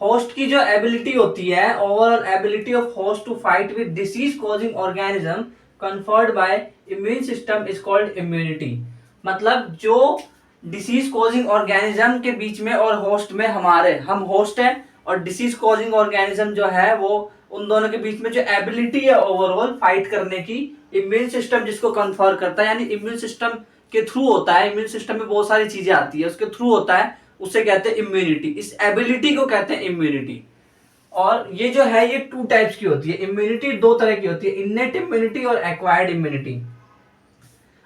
होस्ट की जो एबिलिटी होती है, overall ability of host to fight with disease causing organism conferred by immune system is called immunity. मतलब जो डिसीज कॉजिंग ऑर्गेनिज्म के बीच में और होस्ट में हम होस्ट है और डिसीज कॉजिंग ऑर्गेनिज्म जो है वो उन दोनों के बीच में जो एबिलिटी है ओवरऑल फाइट करने की, इम्यून सिस्टम जिसको कन्फर करता है, यानी इम्यून सिस्टम के थ्रू होता है। इम्यून सिस्टम में बहुत सारी चीजें आती है, उसके थ्रू होता है, उसे कहते हैं इम्यूनिटी। इस एबिलिटी को कहते हैं इम्यूनिटी। और ये जो है ये 2 टाइप्स की होती है। इम्यूनिटी 2 तरह की होती है, इन्नेट इम्यूनिटी और एक्वायर्ड इम्यूनिटी।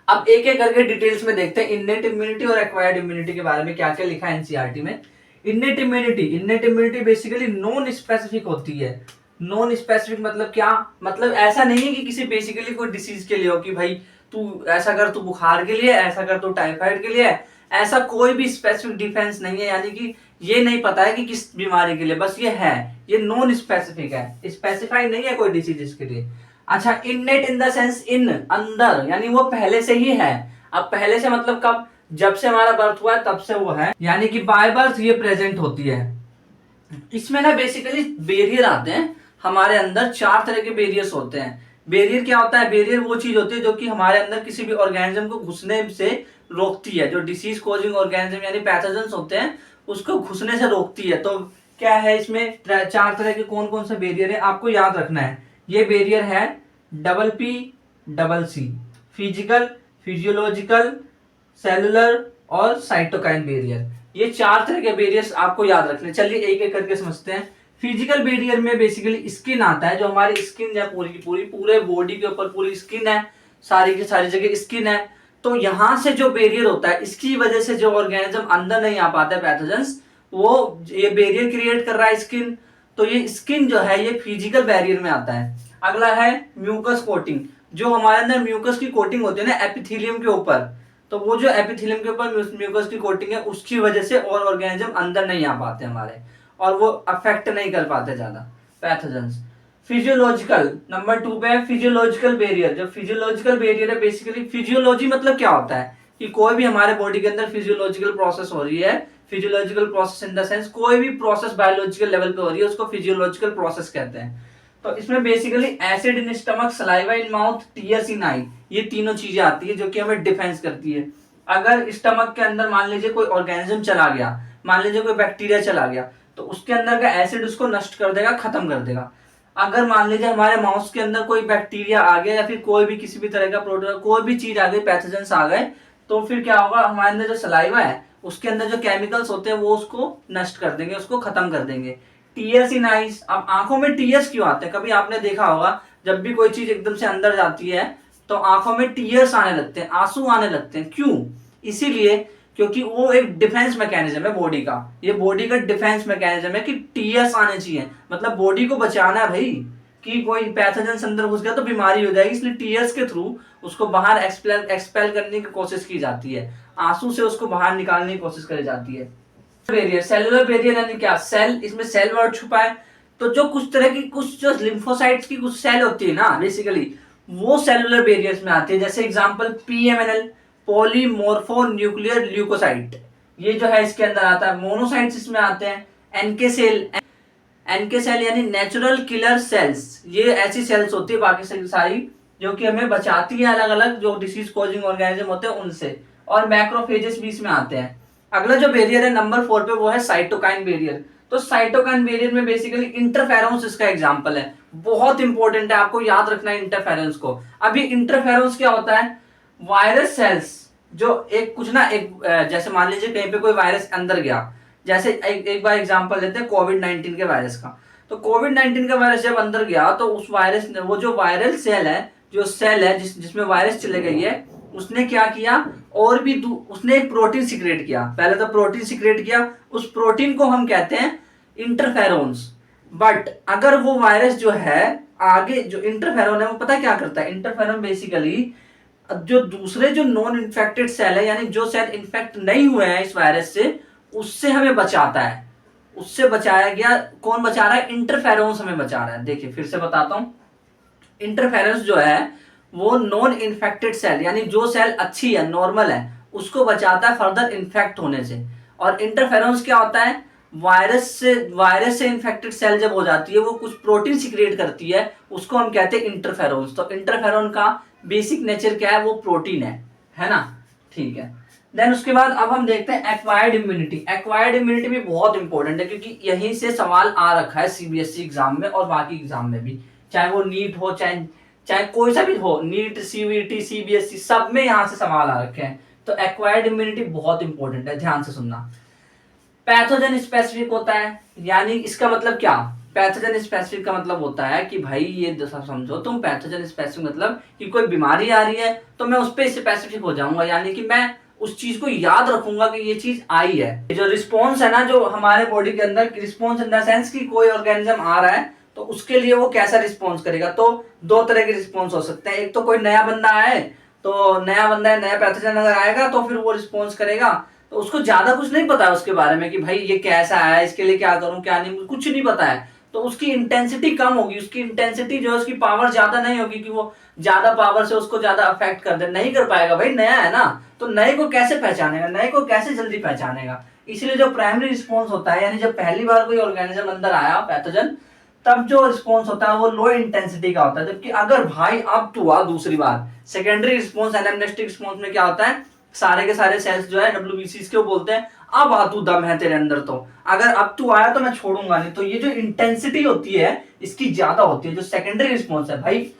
अब एक एक करके डिटेल्स में देखते हैं इन्नेट इम्यूनिटी और एक्वायर्ड इम्यूनिटी के बारे में क्या क्या लिखा है एनसीईआरटी में। Innate immunity basically non specific होती है। नॉन स्पेसिफिक मतलब क्या, मतलब ऐसा नहीं है कि किसी बेसिकली कोई डिसीज के लिए हो कि भाई तू ऐसा कर, तू बुखार के लिए, ऐसा कर तू टाइफाइड के लिए, ऐसा कोई भी स्पेसिफिक डिफेंस नहीं है। यानी कि ये नहीं पता है कि किस बीमारी के लिए, बस ये है, ये नॉन स्पेसिफिक है, स्पेसिफाई नहीं है कोई डिसीज इसके लिए। अच्छा, innate in the sense in, अंदर, यानी वो पहले से ही है। अब पहले से मतलब कब, जब से हमारा बर्थ हुआ है तब से वो है, यानी कि बाय बर्थ ये प्रेजेंट होती है। इसमें ना बेसिकली बैरियर आते हैं हमारे अंदर, 4 तरह के बैरियर्स होते हैं। बैरियर क्या होता है, बैरियर वो चीज होती है जो कि हमारे अंदर किसी भी ऑर्गेनिज्म को घुसने से रोकती है। जो डिसीज कॉजिंग ऑर्गेनिज्म यानी पैथोजेंस होते हैं उसको घुसने से रोकती है। तो क्या है इसमें 4 तरह के कौन कौन से बैरियर है आपको याद रखना है। ये बैरियर है PPC, फिजिकल, फिजियोलॉजिकल, सेलुलर और साइटोकाइन बैरियर। ये 4 तरह के बैरियर्स आपको याद रखने। चलिए एक एक करके समझते हैं। फिजिकल बैरियर में बेसिकली स्किन आता है, जो हमारी स्किन है पूरी की पूरी, पूरे बॉडी के ऊपर पूरी स्किन है, सारी की सारी जगह स्किन है। तो यहां से जो बैरियर होता है, इसकी वजह से जो ऑर्गेनिज्म अंदर नहीं आ पाता है पैथोजेंस, वो ये बैरियर क्रिएट कर रहा है स्किन। तो ये स्किन जो है ये फिजिकल बैरियर में आता है। अगला है म्यूकस कोटिंग, जो हमारे अंदर म्यूकस की कोटिंग होती है ना एपिथेलियम के ऊपर, तो वो जो एपिथेलियम के ऊपर म्यूकस की कोटिंग है उसकी वजह से और ऑर्गेनिज्म अंदर नहीं आ पाते हमारे, और वो अफेक्ट नहीं कर पाते ज्यादा पैथोजेंस। फिजियोलॉजिकल नंबर 2 पे है फिजियोलॉजिकल बैरियर। जो फिजियोलॉजिकल बैरियर है बेसिकली, फिजियोलॉजी मतलब क्या होता है कि कोई भी हमारे बॉडी के अंदर फिजियोलॉजिकल प्रोसेस हो रही है। Physiological process in the sense कोई भी प्रोसेस बायोलॉजिकल लेवल पे हो रही है उसको फिजियोलॉजिकल प्रोसेस कहते हैं। तो इसमें basically acid in stomach, saliva in mouth, tears in eye, ये तीनों चीजें आती है जो कि हमें डिफेंस करती है। अगर स्टमक के अंदर मान लीजिए कोई ऑर्गेनिज्म चला गया, मान लीजिए कोई बैक्टीरिया चला गया, तो उसके अंदर का एसिड उसको नष्ट कर देगा, खत्म कर देगा। अगर मान लीजिए हमारे माउथ के अंदर कोई बैक्टीरिया आ गया या फिर कोई भी किसी भी तरह का प्रोडक्ट, कोई भी चीज आ गई, पैथोजेंस आ गए, तो फिर क्या होगा, हमारे अंदर जो सलाइवा है उसके अंदर जो केमिकल्स होते हैं वो उसको नष्ट कर देंगे, उसको खत्म कर देंगे। टीयर्स इन आईज, अब आंखों में टीयर्स क्यों आते हैं, कभी आपने देखा होगा जब भी कोई चीज एकदम से अंदर जाती है तो आंखों में टीयर्स आने लगते हैं, आंसू आने लगते हैं। क्यों, इसीलिए क्योंकि वो एक डिफेंस मैकेनिज्म है बॉडी का। ये बॉडी का डिफेंस मैकेनिज्म है कि टीयर्स आने चाहिए, मतलब बॉडी को बचाना है भाई, कि कोई पैथोजेन अंदर घुस गया तो बीमारी हो जाएगी, इसलिए टीयर्स के थ्रू उसको बाहर एक्सपेल करने की कोशिश की जाती है, आंसू से उसको बाहर निकालने की कोशिश करी जाती है। बैरियर, सेलुलर बैरियर यानी क्या, सेल, इसमें सेल वर्ड छुपा है। तो जो कुछ तरह की कुछ जो लिम्फोसाइट्स की कुछ सेल होती है ना बेसिकली, वो सेलुलर बैरियर्स में आती है। जैसे example PMNL, polymorphonuclear leukocyte, ये जो है इसके अंदर आता है। मोनोसाइट्स इसमें आते हैं। एनके सेल, एनके सेल यानी नेचुरल किलर सेल्स, ये ऐसी सेल्स होती है बाकी सारी जो कि हमें बचाती है अलग अलग जो डिसीज कॉजिंग ऑर्गेनिज्म होते हैं उनसे। और मैक्रोफेजेस भी इसमें आते हैं। अगला जो बैरियर है नंबर 4 पे वो है साइटोकाइन बैरियर। तो साइटोकाइन बैरियर में बेसिकली इंटरफेरोन्स इसका एग्जांपल है। बहुत इंपॉर्टेंट है, आपको याद रखना है इंटरफेरेंस को। अब ये इंटरफेरेंस क्या होता है? वायरस सेल्स जो एक कुछ ना एक जैसे मान लीजिए कहीं पे कोई वायरस अंदर गया, जैसे एक बार एग्जांपल लेते हैं कोविड-19 के वायरस का। तो कोविड-19 का वायरस जब अंदर गया तो उस वायरस ने, वो जो वायरल सेल है, जो सेल है जिसमें वायरस चले गई है, उसने क्या किया, और भी उसने एक प्रोटीन सिक्रेट किया। पहले तो प्रोटीन सिक्रेट किया, उस प्रोटीन को हम कहते हैं इंटरफेरोन्स। बट अगर वो वायरस जो है आगे, जो इंटरफेरोन है वो पता क्या करता है? इंटरफेरोन बेसिकली जो दूसरे जो नॉन इन्फेक्टेड सेल है, यानी जो सेल इन्फेक्ट नहीं हुए हैं इस वायरस से, उससे हमें बचाता है। उससे बचाया गया, कौन बचा रहा है? इंटरफेरोन्स हमें बचा रहा है। देखिए फिर से बताता हूं, इंटरफेरेंस जो है वो नॉन इन्फेक्टेड सेल यानी जो सेल अच्छी है, नॉर्मल है, उसको बचाता है फर्दर इन्फेक्ट होने से। और इंटरफेरेंस क्या होता है? वायरस से इन्फेक्टेड सेल जब हो जाती है वो कुछ प्रोटीन सिक्रिएट करती है, उसको हम कहते हैं इंटरफेरोन्स। तो इंटरफेरोन का बेसिक नेचर क्या है? वो प्रोटीन है ना? ठीक है। देन उसके बाद अब हम देखते हैं एक्वायर्ड इम्यूनिटी। एक्वायर्ड इम्यूनिटी भी बहुत इंपॉर्टेंट है क्योंकि यहीं से सवाल आ रखा है सीबीएसई एग्जाम में और बाकी एग्जाम में भी, चाहे वो नीट हो, चाहे चाहे कोई सा भी हो, नीट, सीवीटी, सीबीएसई, सब में यहां से सवाल आ रखे हैं। तो एक्वायर्ड इम्यूनिटी बहुत इंपॉर्टेंट है, ध्यान से सुनना। पैथोजन स्पेसिफिक होता है, यानी इसका मतलब क्या? पैथोजन स्पेसिफिक का मतलब होता है कि भाई ये सब समझो तुम, पैथोजन स्पेसिफिक मतलब कि कोई बीमारी आ रही है तो मैं उस पर स्पेसिफिक हो जाऊंगा, यानी कि मैं उस चीज को याद रखूंगा कि ये चीज आई है। जो रिस्पॉन्स है ना, जो हमारे बॉडी के अंदर रिस्पॉन्स इन द सेंस कि कोई ऑर्गेनिज्म आ रहा है तो उसके लिए वो कैसा रिस्पॉन्स करेगा। तो दो तरह के रिस्पॉन्स हो सकते हैं। एक तो कोई नया बंदा आए, तो नया बंदा है, नया पैथोजन अगर आएगा तो फिर वो रिस्पॉन्स करेगा, तो उसको ज्यादा कुछ नहीं पता है उसके बारे में कि भाई ये कैसा है, इसके लिए क्या करूं क्या नहीं, कुछ नहीं पता है। तो उसकी इंटेंसिटी कम होगी, उसकी इंटेंसिटी जो है, उसकी पावर ज्यादा नहीं होगी कि वो ज्यादा पावर से उसको ज्यादा अफेक्ट कर दे, नहीं कर पाएगा। भाई नया है ना, तो नए को कैसे पहचानेगा, नए को कैसे जल्दी पहचानेगा। इसलिए जो प्राइमरी रिस्पॉन्स होता है, यानी जब पहली बार कोई ऑर्गेनिज्म अंदर आया पैथोजन, तब जो रिस्पॉन्स होता है वो लो इंटेंसिटी का होता है। जबकि अगर भाई अब तो हुआ दूसरी बार, सेकेंडरी रिस्पॉन्स, एनामनेस्टिक रिस्पॉन्स में क्या होता है, सारे के सारे सेल्स जो है डब्ल्यूबीसीज के बोलते हैं अब आ तू, दम है तेरे अंदर, तो अगर अब तू आया तो मैं छोड़ूंगा नहीं। तो ये जो इंटेंसिटी होती है इसकी ज्यादा होती है। जो सेकेंडरी रिस्पॉन्स है भाई,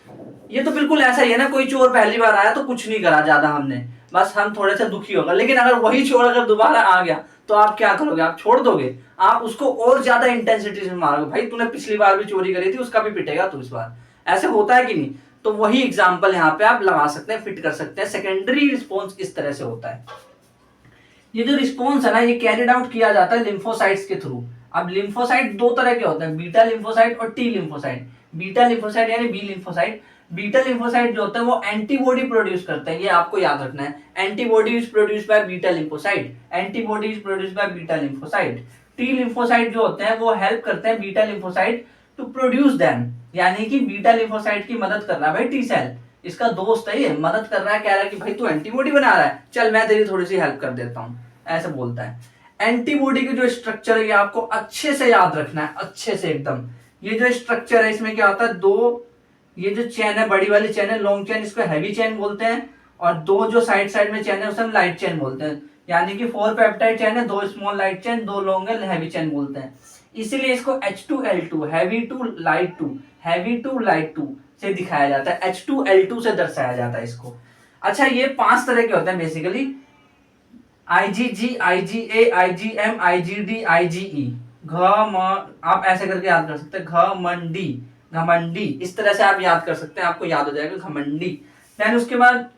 ये तो बिल्कुल ऐसा ही है ना, कोई चोर पहली बार आया तो कुछ नहीं करा ज्यादा हमने, बस हम थोड़े से दुखी होगा। लेकिन अगर वही चोर अगर दोबारा आ गया तो आप क्या करोगे? आप छोड़ दोगे? आप उसको और ज्यादा इंटेंसिटी से मारोगे। भाई तूने पिछली बार भी चोरी करी थी, उसका भी पिटेगा तू इस बार। ऐसे होता है कि नहीं? तो वही एग्जाम्पल यहाँ पे आप लगा सकते हैं, फिट कर सकते हैं। सेकेंडरी रिस्पॉन्स इस तरह से होता है। ये जो रिस्पॉन्स है ना, ये कैरिड आउट किया जाता है लिम्फोसाइट्स के थ्रू। अब लिम्फोसाइट दो तरह के होते हैं, बीटा लिम्फोसाइट और टी लिम्फोसाइट। बीटा लिम्फोसाइट यानी बी लिम्फोसाइट। बीटा लिम्फोसाइट जो होता है वो एंटीबॉडी प्रोड्यूस करते हैं, ये आपको याद रखना है। Antibody is produce by beta lymphocyte, antibody is produce by beta lymphocyte. T lymphocyte जो होते हैं वो हेल्प करते हैं beta lymphocyte to produce them, यानी कि बीटा लिम्फोसाइट की मदद कर रहा है भाई टी सेल, इसका दोस्त है, ये मदद कर रहा है, कह रहा है कि भाई तू एंटीबॉडी बना रहा है, चल मैं तेरी थोड़ी सी हेल्प कर देता हूं, ऐसे बोलता है। एंटीबॉडी की जो स्ट्रक्चर है ये आपको अच्छे से याद रखना है, अच्छे से एकदम। ये जो स्ट्रक्चर है इसमें क्या होता है, दो ये जो चेन है, बड़ी वाली चेन है लॉन्ग चेन, इसको हैवी चेन बोलते हैं। और दो जो साइड साइड में चेन है उसे हम लाइट चेन बोलते हैं। यानी कि 4 पेप्टाइड चेन है, 2 स्मॉल लाइट चेन, 2 लॉन्ग है हैवी चेन बोलते हैं। इसीलिए इसको H2L2 heavy two light two, heavy two light two से दिखाया जाता है, H2L2 से दर्शाया जाता है इसको। अच्छा, ये 5 तरह के होते हैं basically, IgG, IgA, IgM, IgD, IgE। आप ऐसे करके याद कर सकते हैं, घमंडी, घमंडी, इस तरह से आप याद कर सकते हैं, आपको याद हो जाएगा घमंडी। देन उसके बाद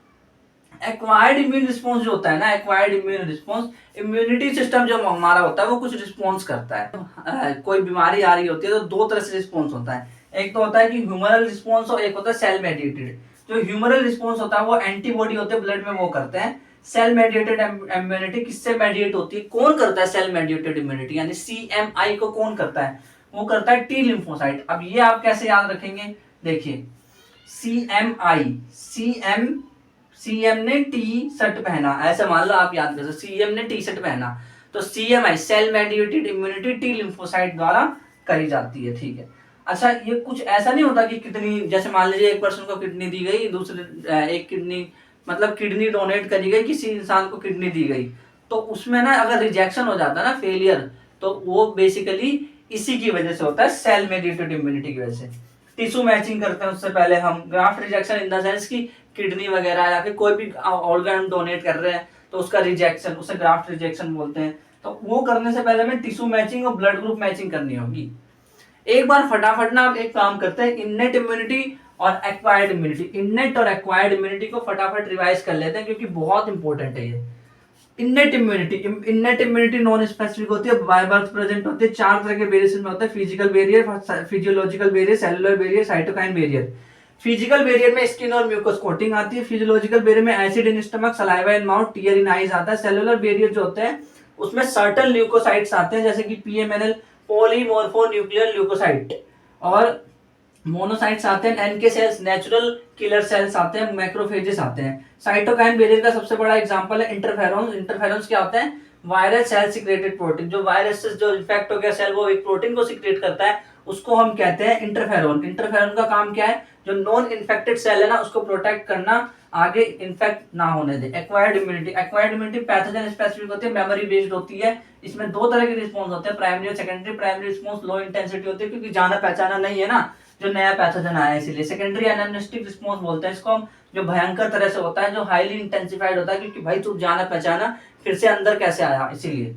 एक्वायर्ड इम्यून रिस्पॉन्स जो होता है ना, acquired immune response, immunity system जो हमारा होता है वो कुछ रिस्पॉन्स करता है। कोई बीमारी आ रही होती है तो दो तरह से रिस्पॉन्स होता है, एक तो होता है कि ह्यूमरल रिस्पॉन्स और एक होता है सेल मेडिएटेड। जो ह्यूमरल रिस्पॉन्स होता है वो एंटीबॉडी होते हैं ब्लड में, वो करते हैं। सेल मेडिएटेड इम्यूनिटी किससे मेडिएट होती है, कौन करता है सेल मेडिएटेड इम्यूनिटी, यानी CMI को कौन करता है, वो करता है टी लिम्फोसाइट। अब ये आप कैसे याद रखेंगे, देखिए CMI, CM ने टी शर्ट पहना, ऐसे मान लो आप याद कर सकते, CM ने टी शर्ट पहना, तो CMI cell mediated immunity T lymphocyte द्वारा करी जाती है। ठीक है, अच्छा ये कुछ ऐसा नहीं होता कि कितनी, जैसे मान लीजिए एक पर्सन को किडनी दी गई, दूसरे एक किडनी मतलब किडनी डोनेट करी गई, किसी इंसान को किडनी दी गई, तो उसमें ना अगर रिजेक्शन हो जाता है ना, फेलियर, तो वो बेसिकली इसी की वजह से होता है, सेल मेडिएटेड इम्यूनिटी की वजह से। टिश्यू मैचिंग करते हैं उससे पहले हम, graft rejection in the sense की किडनी वगैरह या फिर कोई भी ऑर्गन डोनेट कर रहे हैं तो उसका रिजेक्शन, उसे ग्राफ्ट रिजेक्शन बोलते हैं। तो वो करने से पहले हमें टिश्यू मैचिंग और ब्लड ग्रुप मैचिंग करनी होगी। एक बार फटाफट ना आप एक काम करते हैं, इन्नेट इम्यूनिटी और एक्वायर्ड इम्यूनिटी, इन्नेट और एक्वायर्ड इम्यूनिटी को फटाफट रिवाइज कर लेते हैं क्योंकि बहुत इंपॉर्टेंट है ये। इन्नेट इम्यूनिटी नॉन स्पेसिफिक होती है, बाय बर्थ प्रेजेंट होती है, 4 तरह के वेरिएशन में होता है, physical barrier, physiological barrier, cellular barrier, cytokine barrier. Physical barrier में स्किन और म्यूकस कोटिंग आती है, फिजियोलॉजिकल बैरियर में acid in stomach, saliva in mouth, tier in eyes आता है। सेलुलर बैरियर जो होते हैं उसमें सर्टेन ल्यूकोसाइट्स आते हैं जैसे कि पीएमएनएल, पॉलीमॉर्फो न्यूक्लियर ल्यूकोसाइट, और मोनोसाइट्स आते हैं, NK cells, natural killer cells आते हैं, मैक्रोफेजेस आते हैं। साइटोकाइन बैरियर का सबसे बड़ा एग्जांपल है इंटरफेरॉन्स। इंटरफेरॉन्स क्या होते हैं? वायरस सेल सिक्रेटेड प्रोटीन, जो वायरस से जो इन्फेक्ट हो गया सेल वो एक प्रोटीन को सिक्रेट करता है, उसको हम कहते हैं इंटरफेरॉन। इंटरफेरॉन का काम क्या है? जो नॉन इन्फेक्टेड सेल है ना उसको प्रोटेक्ट करना, आगे इन्फेक्ट ना होने दे। एक्वायर्ड इम्यूनिटी पैथोजन स्पेसिफिक होती है, मेमोरी बेस्ड होती है। इसमें 2 तरह के रिस्पॉन्स होते हैं, प्राइमरी और secondary. Primary response low intensity होती है क्योंकि जाना पहचाना नहीं है ना, जो नया पैथोजन आया है इसीलिए। सेकेंडरी एनामनेस्टिक रिस्पॉन्स बोलते हैं इसको हम, जो भयंकर तरह से होता है, जो हाईली इंटेंसिफाइड होता है क्योंकि भाई तू जाना पहचाना फिर से अंदर कैसे आया, इसीलिए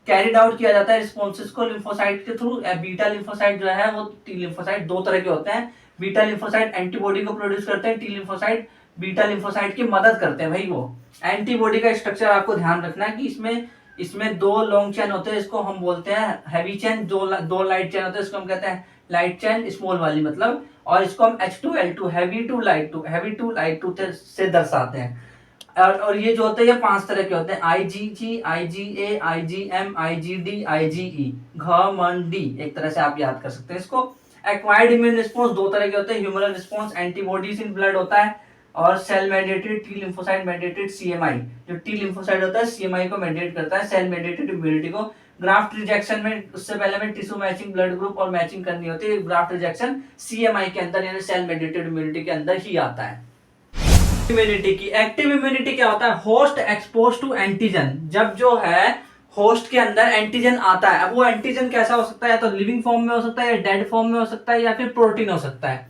कैरिड आउट किया जाता है रिस्पॉन्सेस को लिम्फोसाइट के थ्रू। बीटा लिम्फोसाइट जो है वो टी लिम्फोसाइट 2 तरह के होते हैं। बीटा लिम्फोसाइट एंटीबॉडी को प्रोड्यूस करते हैं, टी लिम्फोसाइट बीटा लिम्फोसाइट की मदद करते हैं। भाई वो एंटीबॉडी का स्ट्रक्चर आपको ध्यान रखना है कि इसमें 2 लॉन्ग चेन होते हैं, इसको हम बोलते हैं हैवी चेन, 2 लाइट चेन होते हैं, इसको हम कहते हैं लाइट चेन, स्मॉल वाली मतलब, और इसको हम H2L2 heavy two light two से दर्शाते हैं। और ये जो होते हैं ये 5 तरह के होते हैं, IgG, IgA, IgM, IgD, IgE, घमंडी, एक तरह से आप याद कर सकते हैं इसको। एक्वायर्ड इम्यून रिस्पॉन्स 2 तरह के होते हैं, humoral response antibodies in blood होता है, और cell mediated T lymphocyte mediated CMI, जो टी लिम्फोसाइट होता है CMI को मेडिएट करता है, सेल मेडिएटेड इम्यूनिटी को। ग्राफ्ट रिजेक्शन में उससे पहले हमें टिश्यू मैचिंग, ब्लड ग्रुप और मैचिंग करनी होती है। ग्राफ्ट रिजेक्शन CMI के अंदर यानी सेल मेडिएटेड इम्यूनिटी के अंदर ही आता है। इम्यूनिटी की एक्टिव इम्यूनिटी क्या होता है? होस्ट एक्सपोज टू एंटीजन, जब जो है होस्ट के अंदर एंटीजन आता है। अब वो एंटीजन कैसा हो सकता है? या तो लिविंग फॉर्म में हो सकता है, या डेड फॉर्म में हो सकता है, या फिर प्रोटीन हो सकता है।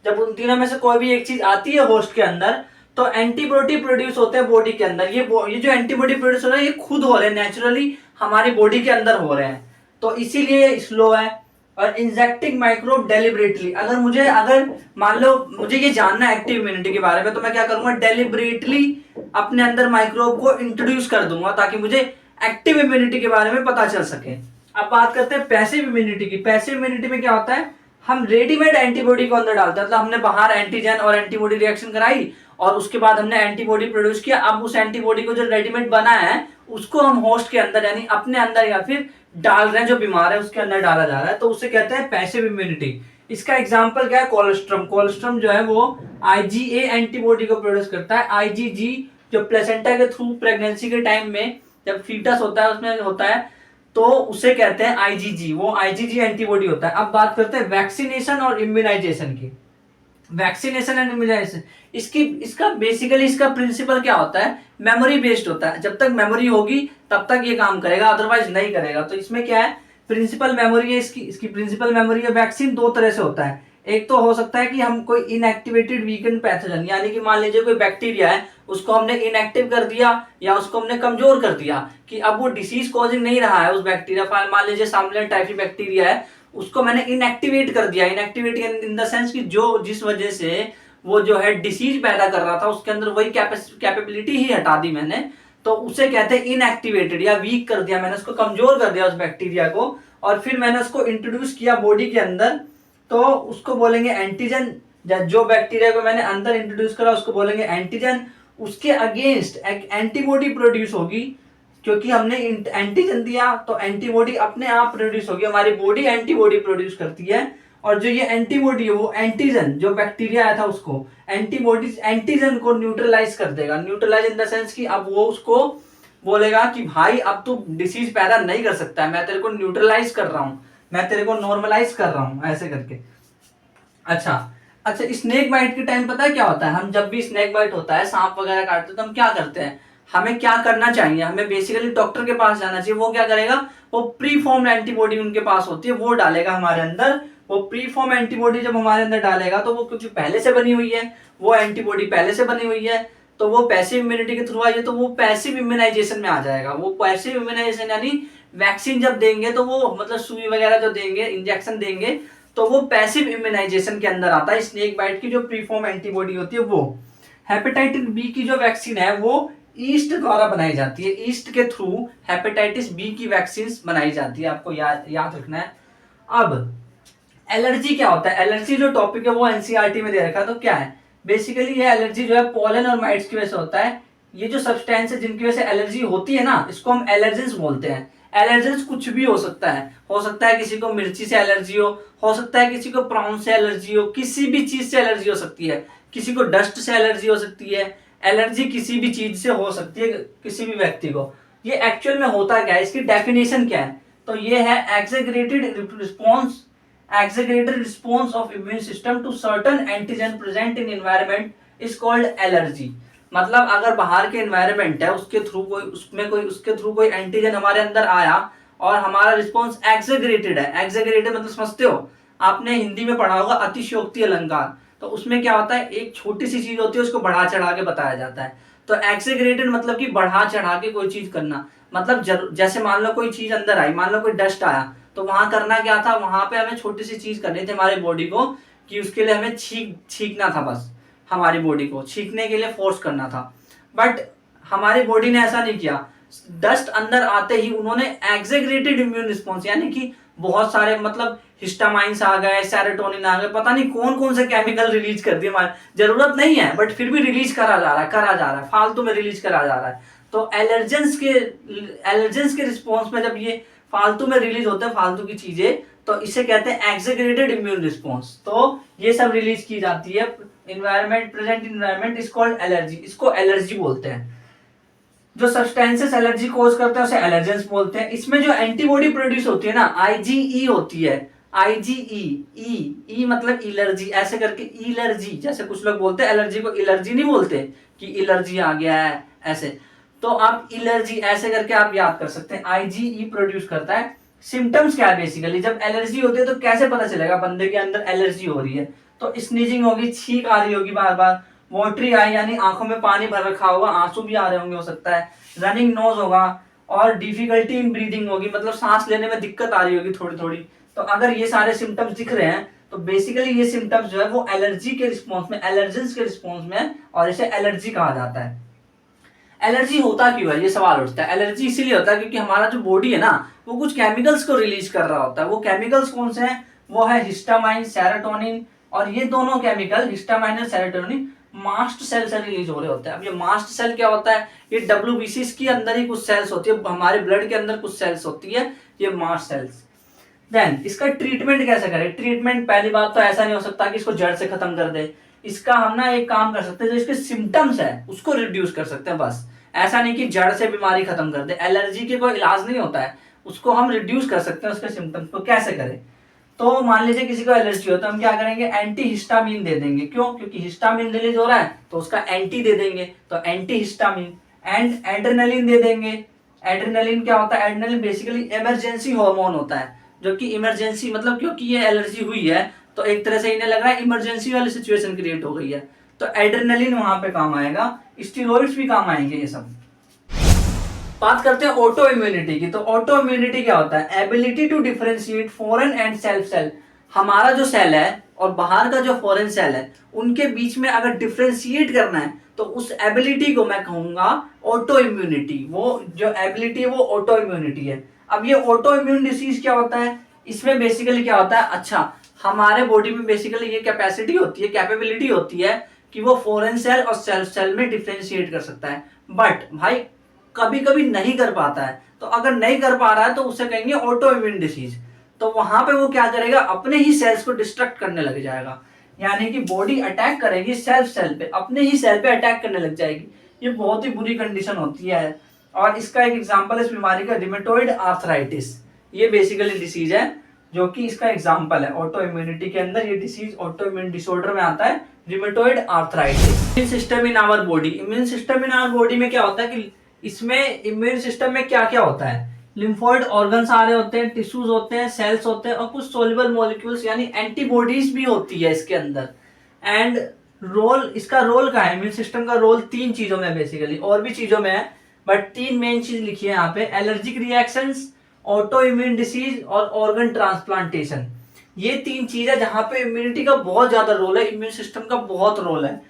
जब उन तीनों में से कोई भी एक चीज आती है होस्ट के अंदर तो एंटीबॉडी प्रोड्यूस होते हैं बॉडी के अंदर। ये जो एंटीबॉडी प्रोड्यूस हो रहे हैं ये खुद हो रहे हैं, नेचुरली हमारी बॉडी के अंदर हो रहे हैं, तो इसीलिए स्लो है। और इंजेक्टिंग माइक्रोब डेलिबरेटली, अगर मान लो मुझे ये जानना है एक्टिव इम्यूनिटी के बारे में, तो मैं क्या करूंगा? डेलिबरेटली अपने अंदर माइक्रोब को इंट्रोड्यूस कर दूंगा ताकि मुझे एक्टिव इम्यूनिटी के बारे में पता चल सके। अब बात करते हैं पैसिव इम्यूनिटी की। पैसिव इम्यूनिटी में क्या होता है? हम रेडीमेड एंटीबॉडी को अंदर डालते हैं, मतलब हमने बाहर एंटीजन और एंटीबॉडी रिएक्शन कराई और उसके बाद हमने एंटीबॉडी प्रोड्यूस किया। अब उस एंटीबॉडी को जो रेडीमेड बना है उसको हम होस्ट के अंदर यानी अपने अंदर या फिर डाल रहे हैं, जो बीमार है उसके अंदर डाला जा रहा है, तो उसे कहते हैं पैसिव इम्यूनिटी। इसका एग्जांपल क्या है? कोलेस्ट्रम। कोलेस्ट्रम जो है वो IgA एंटीबॉडी को प्रोड्यूस करता है। IgG जो प्लेसेंटा के थ्रू प्रेगनेंसी के टाइम में जब फीटस होता है उसमें होता है, तो उसे कहते हैं IgG, वो IgG एंटीबॉडी होता है। अब बात करते हैं वैक्सीनेशन और इम्यूनाइजेशन की। वैक्सीनेशन एंड इम्यूनाइजेशन, इसका बेसिकली इसका प्रिंसिपल क्या होता है? मेमोरी बेस्ड होता है। जब तक मेमोरी होगी तब तक ये काम करेगा, अदरवाइज नहीं करेगा। तो इसमें क्या है? प्रिंसिपल मेमोरी है इसकी प्रिंसिपल मेमोरी है। वैक्सीन 2 तरह से होता है, एक तो हो सकता है कि हम कोई इनएक्टिवेटेड वीकेंड पैथोजन, यानी कि मान लीजिए कोई बैक्टीरिया है उसको हमने इनएक्टिव कर दिया या उसको हमने कमजोर कर दिया कि अब वो डिसीज कॉजिंग नहीं रहा है उस बैक्टीरिया। मान लीजिए सामने टाइफी बैक्टीरिया है, उसको मैंने इनएक्टिवेट कर दिया। इनएक्टिवेट इन द सेंस कि जिस वजह से वो जो है डिसीज पैदा कर रहा था उसके अंदर वही कैपेबिलिटी ही हटा दी मैंने, तो उसे कहते हैं इनएक्टिवेटेड, या वीक कर दिया मैंने, उसको कमजोर कर दिया उस बैक्टीरिया को, और फिर मैंने उसको इंट्रोड्यूस किया बॉडी के अंदर, तो उसको बोलेंगे एंटीजन। जो बैक्टीरिया को मैंने अंदर इंट्रोड्यूस करा उसको बोलेंगे एंटीजन। उसके अगेंस्ट एक एंटीबॉडी प्रोड्यूस होगी, क्योंकि हमने एंटीजन दिया तो एंटीबॉडी अपने आप प्रोड्यूस होगी, हमारी बॉडी एंटीबॉडी प्रोड्यूस करती है। और जो ये एंटीबॉडी है वो एंटीजन, जो बैक्टीरिया आया था उसको एंटीबॉडीज एंटीजन को न्यूट्रलाइज कर देगा। न्यूट्रलाइज इन द सेंस कि अब वो उसको बोलेगा कि भाई अब तू डिसीज पैदा नहीं कर सकता है, मैं तेरे को न्यूट्रलाइज कर रहा हूं, मैं तेरे को नॉर्मलाइज कर रहा हूं, ऐसे करके। अच्छा, अच्छा स्नेक बाइट के टाइम पता है क्या होता है, हम जब भी स्नेक बाइट होता है, सांप वगैरह काटते हैं, तो हम क्या करते हैं, हमें क्या करना चाहिए, हमें बेसिकली डॉक्टर के पास जाना चाहिए। वो क्या करेगा, वो प्री फॉर्म एंटीबॉडी उनके पास होती है, वो डालेगा हमारे अंदर। वो प्री फॉर्म एंटीबॉडी जब हमारे अंदर डालेगा, तो वो कुछ पहले से बनी हुई है, वो एंटीबॉडी पहले से बनी हुई है, तो वो पैसिव इम्यूनिटी के थ्रू आई है, तो वो पैसिव इम्यूनाइजेशन में आ जाएगा। वो पैसिव इम्यूनाइजेशन यानी वैक्सीन जब देंगे, तो वो मतलब सुई वगैरह जो देंगे, इंजेक्शन देंगे, तो वो पैसिव इम्यूनाइजेशन के अंदर आता है। स्नेक बाइट की जो प्रीफॉर्म एंटीबॉडी होती है वो। हेपेटाइटिस बी की जो वैक्सीन है वो ईस्ट द्वारा बनाई जाती है, ईस्ट के थ्रू हेपेटाइटिस बी की वैक्सीन बनाई जाती है, आपको याद रखना है। अब एलर्जी क्या होता है, एलर्जी जो टॉपिक है वो एनसीईआरटी में दे रखा है। तो क्या है बेसिकली, ये एलर्जी जो है पोलन और माइट्स की वजह से होता है। ये जो सब्सटेंस है जिनकी वजह से एलर्जी होती है ना, इसको हम एलर्जेंस बोलते हैं। एलर्जेंस कुछ भी हो सकता है, किसी को मिर्ची से एलर्जी हो सकता है किसी को प्राउन से एलर्जी हो, किसी भी चीज से एलर्जी हो सकती है, किसी को डस्ट से एलर्जी हो सकती है। एलर्जी किसी भी चीज से हो सकती है किसी भी व्यक्ति को। ये एक्चुअल में होता क्या है, इसकी डेफिनेशन क्या है, तो ये है exaggerated response of immune system to certain antigen present in environment is called allergy। मतलब अगर बाहर के एनवायरनमेंट है, उसके थ्रू कोई एंटीजन हमारे अंदर आया और हमारा रिस्पॉन्स एक्सेगरेटेड है। एक्सेगरेटेड मतलब समझते हो, आपने हिंदी में पढ़ा होगा अतिशयोक्ति अलंकार, तो उसमें क्या होता है, एक छोटी सी चीज होती है उसको बढ़ा चढ़ा के बताया जाता है। तो एक्सेगरेटेड मतलब कि बढ़ा चढ़ा के कोई चीज करना। मतलब जैसे मान लो कोई चीज अंदर आई, मान लो कोई डस्ट आया, तो वहां करना क्या था, वहां पे हमें छोटी सी चीज करनी थी हमारी बॉडी को, कि उसके लिए हमें छींकना था, बस हमारी बॉडी को छींकने के लिए फोर्स करना था। बट हमारी बॉडी ने ऐसा नहीं किया। डस्ट अंदर आते ही उन्होंने एक्सेगरेटेड इम्यून रिस्पॉन्स, यानी कि बहुत सारे मतलब हिस्टामाइंस आ गए, सेरोटोनिन आ गए, पता नहीं कौन कौन से केमिकल रिलीज कर दिए, हमारे जरूरत नहीं है बट फिर भी रिलीज करा जा रहा है, फालतू में रिलीज करा जा रहा है। तो एलर्जेंस के रिस्पॉन्स में जब ये फालतू में रिलीज होते हैं फालतू की चीजें, तो इसे कहते हैं एक्सेगरेटेड इम्यून रिस्पॉन्स। तो ये सब रिलीज की जाती है, environment present environment is called allergy, इसको एलर्जी बोलते हैं। जो सब्सटेंसेस एलर्जी कोज करते हैं उसे एलर्जेंस बोलते हैं। इसमें जो एंटीबॉडी प्रोड्यूस होती है ना, आईजीई होती है, आईजीई, ई मतलब एलर्जी, ऐसे करके एलर्जी, जैसे कुछ लोग बोलते हैं एलर्जी को एलर्जी नहीं बोलते कि एलर्जी आ गया है ऐसे, तो आप एलर्जी ऐसे करके आप याद कर सकते हैं, आईजीई प्रोड्यूस करता है। सिम्टम्स क्या है बेसिकली, जब एलर्जी होती है तो कैसे पता चलेगा बंदे के अंदर एलर्जी हो रही है, तो स्नीजिंग होगी, छींक आ रही होगी बार बार, वाटरी आई यानी आंखों में पानी भर रखा होगा, आंसू भी आ रहे होंगे हो सकता है, रनिंग नोज होगा, और डिफिकल्टी इन ब्रीदिंग होगी, मतलब सांस लेने में दिक्कत आ रही होगी थोड़ी थोड़ी। तो अगर ये सारे सिम्टम्स दिख रहे हैं तो बेसिकली ये सिम्टम्स जो है वो एलर्जी के रिस्पॉन्स में, एलर्जेंस के रिस्पॉन्स में, और इसे एलर्जी कहा जाता है। एलर्जी होता क्यों है, ये सवाल उठता है। एलर्जी इसीलिए होता है क्योंकि हमारा जो बॉडी है ना, वो कुछ केमिकल्स को रिलीज कर रहा होता है। वो केमिकल्स कौन से हैं, वो है हिस्टामाइन, सेरोटोनिन, और ये दोनों केमिकल हिस्टामाइन और सेरोटोनिन मास्ट सेल से रिलीज हो रहे होते हैं। अब ये मास्ट सेल क्या होता है, ये डब्ल्यूबीसी के अंदर ही कुछ सेल्स होती है, हमारे ब्लड के अंदर कुछ सेल्स होती है, ये मास्ट सेल्स। देन इसका ट्रीटमेंट कैसे करें, ट्रीटमेंट पहली बात तो ऐसा नहीं हो सकता कि इसको जड़ से खत्म कर दे। इसका हम ना एक काम कर सकते हैं, जो इसके सिम्टम्स है उसको रिड्यूस कर सकते हैं बस। ऐसा नहीं कि जड़ से बीमारी खत्म कर दे, एलर्जी के कोई इलाज नहीं होता है, उसको हम रिड्यूस कर सकते हैं उसके सिम्टम्स को। कैसे करें, तो मान लीजिए किसी को एलर्जी हो तो हम क्या करेंगे, एंटी हिस्टामिन दे देंगे। क्यों, क्योंकि हिस्टामिन रिलीज हो रहा है तो उसका एंटी दे देंगे, तो एंटी हिस्टामिन। एंड एड्रेनलिन दे देंगे। एड्रेनलिन क्या होता है, एड्रेनलिन बेसिकली इमरजेंसी हार्मोन होता है, जो कि इमरजेंसी मतलब क्योंकि ये एलर्जी हुई है तो एक तरह से इन्हें लग रहा है इमरजेंसी वाली सिचुएशन क्रिएट हो गई है, तो एड्रेनलिन वहां पे काम आएगा, स्टीरॉइड्स भी काम आएंगे ये सब। बात करते हैं ऑटो इम्यूनिटी की। तो ऑटो इम्यूनिटी क्या होता है, ability to differentiate foreign and self cell. हमारा जो सेल है और बाहर का जो फॉरेन सेल है, उनके बीच में अगर डिफरेंशिएट करना है तो उस एबिलिटी को मैं कहूंगा ऑटो इम्यूनिटी। वो जो एबिलिटी है वो ऑटो इम्यूनिटी है। अब ये ऑटो इम्यून डिसीज क्या होता है, इसमें बेसिकली क्या होता है, अच्छा हमारे बॉडी में बेसिकली ये कैपेसिटी होती है, कैपेबिलिटी होती है कि वो फॉरेन सेल और सेल्फ सेल में डिफरेंशिएट कर सकता है। बट भाई कभी कभी नहीं कर पाता है, तो अगर नहीं कर पा रहा है तो उसे कहेंगे ऑटो इम्यून डिसीज। तो वहां पे वो क्या करेगा, अपने ही सेल्स को डिस्ट्रक्ट करने लग जाएगा, यानी कि बॉडी अटैक करेगी सेल्फ सेल पे, अपने ही सेल पे अटैक करने लग जाएगी। ये बहुत ही बुरी कंडीशन होती है। और इसका एक एग्जांपल है इस बीमारी का रिमेटॉइड आर्थराइटिस। ये बेसिकली डिसीज है जो कि इसका एग्जांपल है ऑटो इम्यूनिटी के अंदर। ये डिसीज ऑटो इम्यून डिसऑर्डर में आता है, rheumatoid arthritis. Immune system in our body, immune system in our body में क्या होता है कि इसमें इम्यून सिस्टम में क्या क्या होता है, लिम्फोइड ऑर्गन्स आ रहे होते हैं, टिश्यूज होते हैं, सेल्स होते हैं और कुछ सोल्युबल मॉलिक्यूल्स यानी एंटीबॉडीज भी होती है इसके अंदर। एंड रोल, इसका रोल क्या है, इम्यून सिस्टम का रोल 3 चीजों में बेसिकली, और भी चीजों में है बट 3 मेन चीज लिखी है यहाँ पे, allergic reactions, auto immune disease और ऑर्गन ट्रांसप्लांटेशन। ये 3 चीज है जहां पे इम्यूनिटी का बहुत ज्यादा रोल है, इम्यून सिस्टम का बहुत रोल है।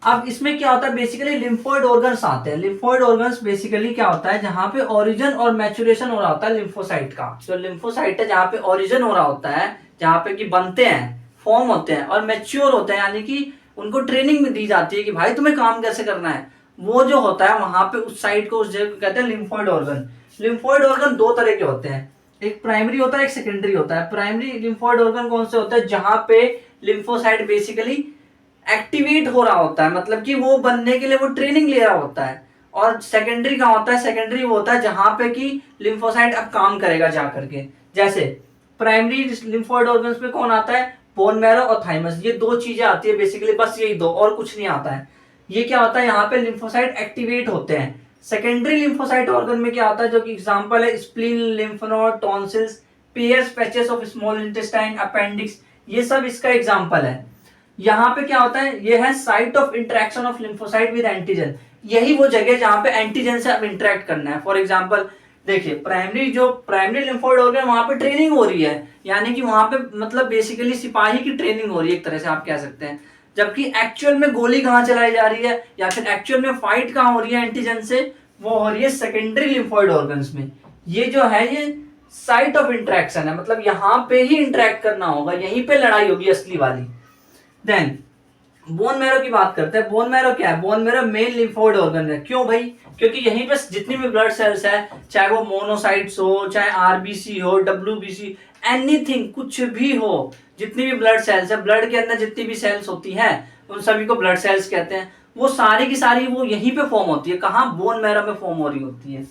अब इसमें क्या होता है, बेसिकली लिम्फोइड ऑर्गन्स आते हैं। लिम्फोइड ऑर्गन्स बेसिकली क्या होता है, जहां पे ओरिजिन और मैचुरेशन हो रहा होता है लिम्फोसाइट का। जो लिम्फोसाइट है जहां पे ओरिजिन हो रहा होता है, जहां पे कि बनते हैं, फॉर्म होते हैं और मैच्योर होते हैं, यानी कि उनको ट्रेनिंग भी दी जाती है कि भाई तुम्हें काम कैसे करना है, वो जो होता है वहां पे उस साइड को, उस जगह को कहते हैं लिम्फोइड ऑर्गन। लिम्फोइड ऑर्गन 2 तरह के होते हैं, एक प्राइमरी होता है, एक सेकेंडरी होता है। प्राइमरी लिम्फोइड ऑर्गन कौन से होते हैं, जहां पे लिम्फोसाइट बेसिकली एक्टिवेट हो रहा होता है, मतलब कि वो बनने के लिए वो ट्रेनिंग ले रहा होता है। और सेकेंडरी कहाँ होता है, सेकेंडरी वो होता है जहां पे कि लिम्फोसाइट अब काम करेगा जा करके। जैसे प्राइमरी लिम्फोइड ऑर्गन्स में कौन आता है, बोन मैरो और थाइमस, ये 2 चीजें आती है बेसिकली, बस यही 2 और कुछ नहीं आता है। ये क्या होता है, यहाँ पे लिम्फोसाइट एक्टिवेट होते हैं। सेकेंडरी लिम्फोसाइट ऑर्गन में क्या आता है, जो कि एग्जांपल है spleen, lymph node, tonsils, pairs, patches of small intestine, appendix, ये सब इसका एग्जांपल है। यहाँ पे क्या होता है, ये है site of interaction of lymphocyte with antigen. यही वो जगह जहां पे एंटीजन से अब इंटरेक्ट करना है। फॉर एग्जांपल देखिए, प्राइमरी लिम्फोइड ऑर्गन, वहां पे ट्रेनिंग हो रही है, यानी कि वहां पे मतलब बेसिकली सिपाही की ट्रेनिंग हो रही है एक तरह से आप कह सकते हैं। जबकि एक्चुअल में गोली कहाँ चलाई जा रही है या फिर एक्चुअल में फाइट कहाँ हो रही है एंटीजन से, वो हो रही है सेकेंडरी लिम्फोइड ऑर्गन्स में। ये जो है ये साइट ऑफ इंटरेक्शन है, मतलब यहाँ पे ही इंटरेक्ट करना होगा, यहीं पे लड़ाई होगी असली वाली। देन बोन मैरो की बात करते हैं। बोन मैरो क्या है, bone marrow main lymphoid organ है। क्यों भाई, क्योंकि यहीं पे जितनी भी ब्लड सेल्स है, चाहे वो मोनोसाइट्स हो, चाहे आरबीसी हो, डब्ल्यूबीसी, एनीथिंग, कुछ भी हो, जितनी भी ब्लड सेल्स है, ब्लड के अंदर जितनी भी सेल्स होती हैं उन सभी को ब्लड सेल्स कहते हैं। वो सारी की सारी वो यहीं पे फॉर्म होती है, कहाँ, बोन मैरो में फॉर्म हो रही होती है।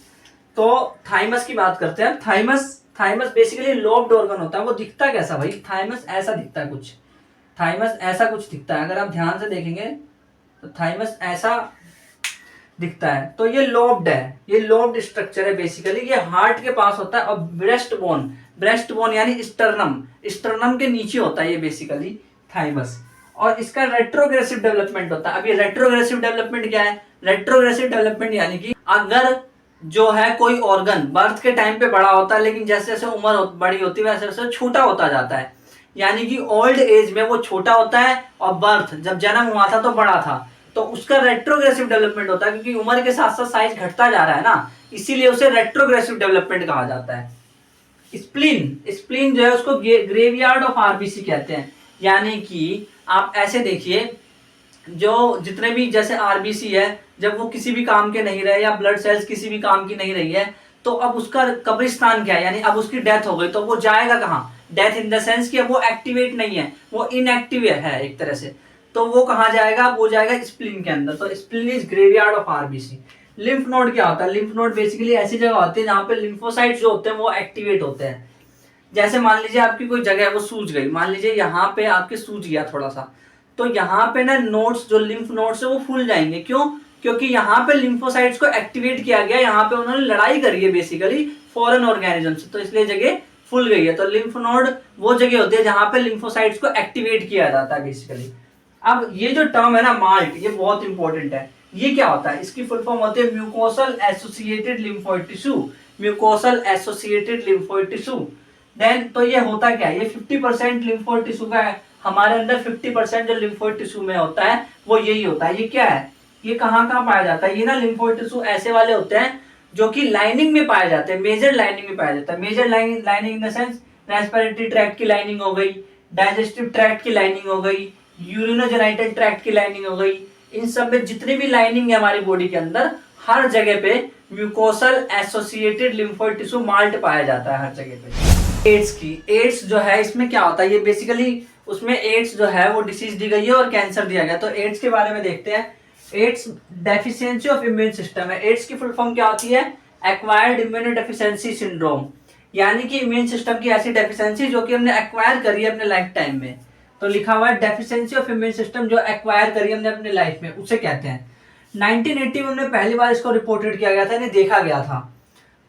तो थाइमस की बात करते हैं। थाइमस बेसिकली लोब्ड ऑर्गन होता है। वो दिखता कैसा भाई, थाइमस ऐसा दिखता है कुछ, थाइमस ऐसा कुछ दिखता है, अगर आप ध्यान से देखेंगे तो थाइमस ऐसा दिखता है। तो ये लोब्ड है, ये लोब्ड स्ट्रक्चर है बेसिकली, ये हार्ट के पास होता है। और ब्रेस्ट बोन यानी स्टर्नम के नीचे होता है ये बेसिकली थाइमस। और इसका रेट्रोग्रेसिव डेवलपमेंट होता है। अब ये रेट्रोग्रेसिव डेवलपमेंट क्या है, रेट्रोग्रेसिव डेवलपमेंट यानी कि अगर जो है कोई ऑर्गन बर्थ के टाइम पे बड़ा होता है, लेकिन जैसे जैसे उम्र बड़ी होती है वैसे वैसे छोटा होता जाता है, यानी कि ओल्ड एज में वो छोटा होता है और बर्थ जब जन्म हुआ था तो बड़ा था, तो उसका रेट्रोग्रेसिव डेवलपमेंट होता है, क्योंकि उम्र के साथ साथ साइज घटता जा रहा है ना, इसीलिए उसे रेट्रोग्रेसिव डेवलपमेंट कहा जाता है। स्प्लीन जो है उसको ग्रेवयार्ड ऑफ आरबीसी कहते हैं। यानी कि आप ऐसे देखिए, जो जितने भी जैसे आरबीसी है, जब वो किसी भी काम के नहीं रहे या ब्लड सेल्स किसी भी काम की नहीं रही है, तो अब उसका कब्रिस्तान क्या है, यानी अब उसकी डेथ हो गई, तो वो जाएगा कहाँ, डेथ इन द सेंस कि अब वो एक्टिवेट नहीं है, वो इनएक्टिव है एक तरह से, तो वो कहाँ जाएगा, वो जाएगा स्प्लीन के अंदर। तो spleen is graveyard of RBC. Lymph node क्या होता है, लिम्फ नोड बेसिकली ऐसी जगह होती है जहाँ पे लिम्फोसाइट्स जो होते हैं वो एक्टिवेट होते हैं। जैसे मान लीजिए आपकी कोई जगह है वो सूज गई, मान लीजिए यहाँ पे आपके सूज गया थोड़ा सा, तो यहाँ पे ना नोड्स, जो लिम्फ नोड्स है वो फूल जाएंगे। क्यों, क्योंकि यहाँ पे लिम्फोसाइट्स को एक्टिवेट किया गया, यहाँ पे उन्होंने लड़ाई करी है बेसिकली फॉरेन ऑर्गेनिज्म से, तो इसलिए जगह फूल गई है। तो लिम्फ नोड वो जगह होती है जहाँ पे लिम्फोसाइट्स को एक्टिवेट किया जाता है बेसिकली। अब ये जो टर्म है ना माल्ट, ये बहुत इंपॉर्टेंट है। ये क्या होता है, इसकी फुल फॉर्म होती है mucosal associated lymphoid tissue, mucosal associated lymphoid tissue. Then तो ये होता क्या है, ये 50% लिम्फोइड टिश्यू का है, हमारे अंदर 50% जो लिम्फोइड टिश्यू में होता है वो यही होता है। ये क्या है, ये कहाँ कहाँ पाया जाता है, ये ना लिम्फोइड टिश्यू ऐसे वाले होते हैं जो कि लाइनिंग में पाए जाते हैं, मेजर लाइनिंग में पाया जाता है। Major lining in the sense respiratory tract की लाइनिंग हो गई, डाइजेस्टिव ट्रैक्ट की लाइनिंग हो गई, यूरिनोजेनिटल ट्रैक्ट की लाइनिंग हो गई, इन सब में जितनी भी लाइनिंग है हमारी बॉडी के अंदर, हर जगह पे mucosal associated lymphoid tissue malt पाया जाता है हर जगह पे। एड्स जो है इसमें क्या होता है, ये बेसिकली उसमें एड्स जो है वो डिसीज दी गई है और कैंसर दिया गया। तो एड्स के बारे में देखते हैं। AIDS deficiency of immune system है। एड्स की फुल फॉर्म क्या होती है? एक्वायर्ड इम्यूनो डेफिशिएंसी सिंड्रोम, यानी कि इम्यून सिस्टम की ऐसी डेफिशिएंसी जो कि हमने एक्वायर करी है अपने लाइफ टाइम में। तो लिखा हुआ है डेफिशिएंसी ऑफ इम्यून सिस्टम, जो एक्वायर करी हमने अपने लाइफ में, उसे कहते हैं। 1981 में पहली बार इसको रिपोर्टेड किया गया था, इन्हें देखा गया था।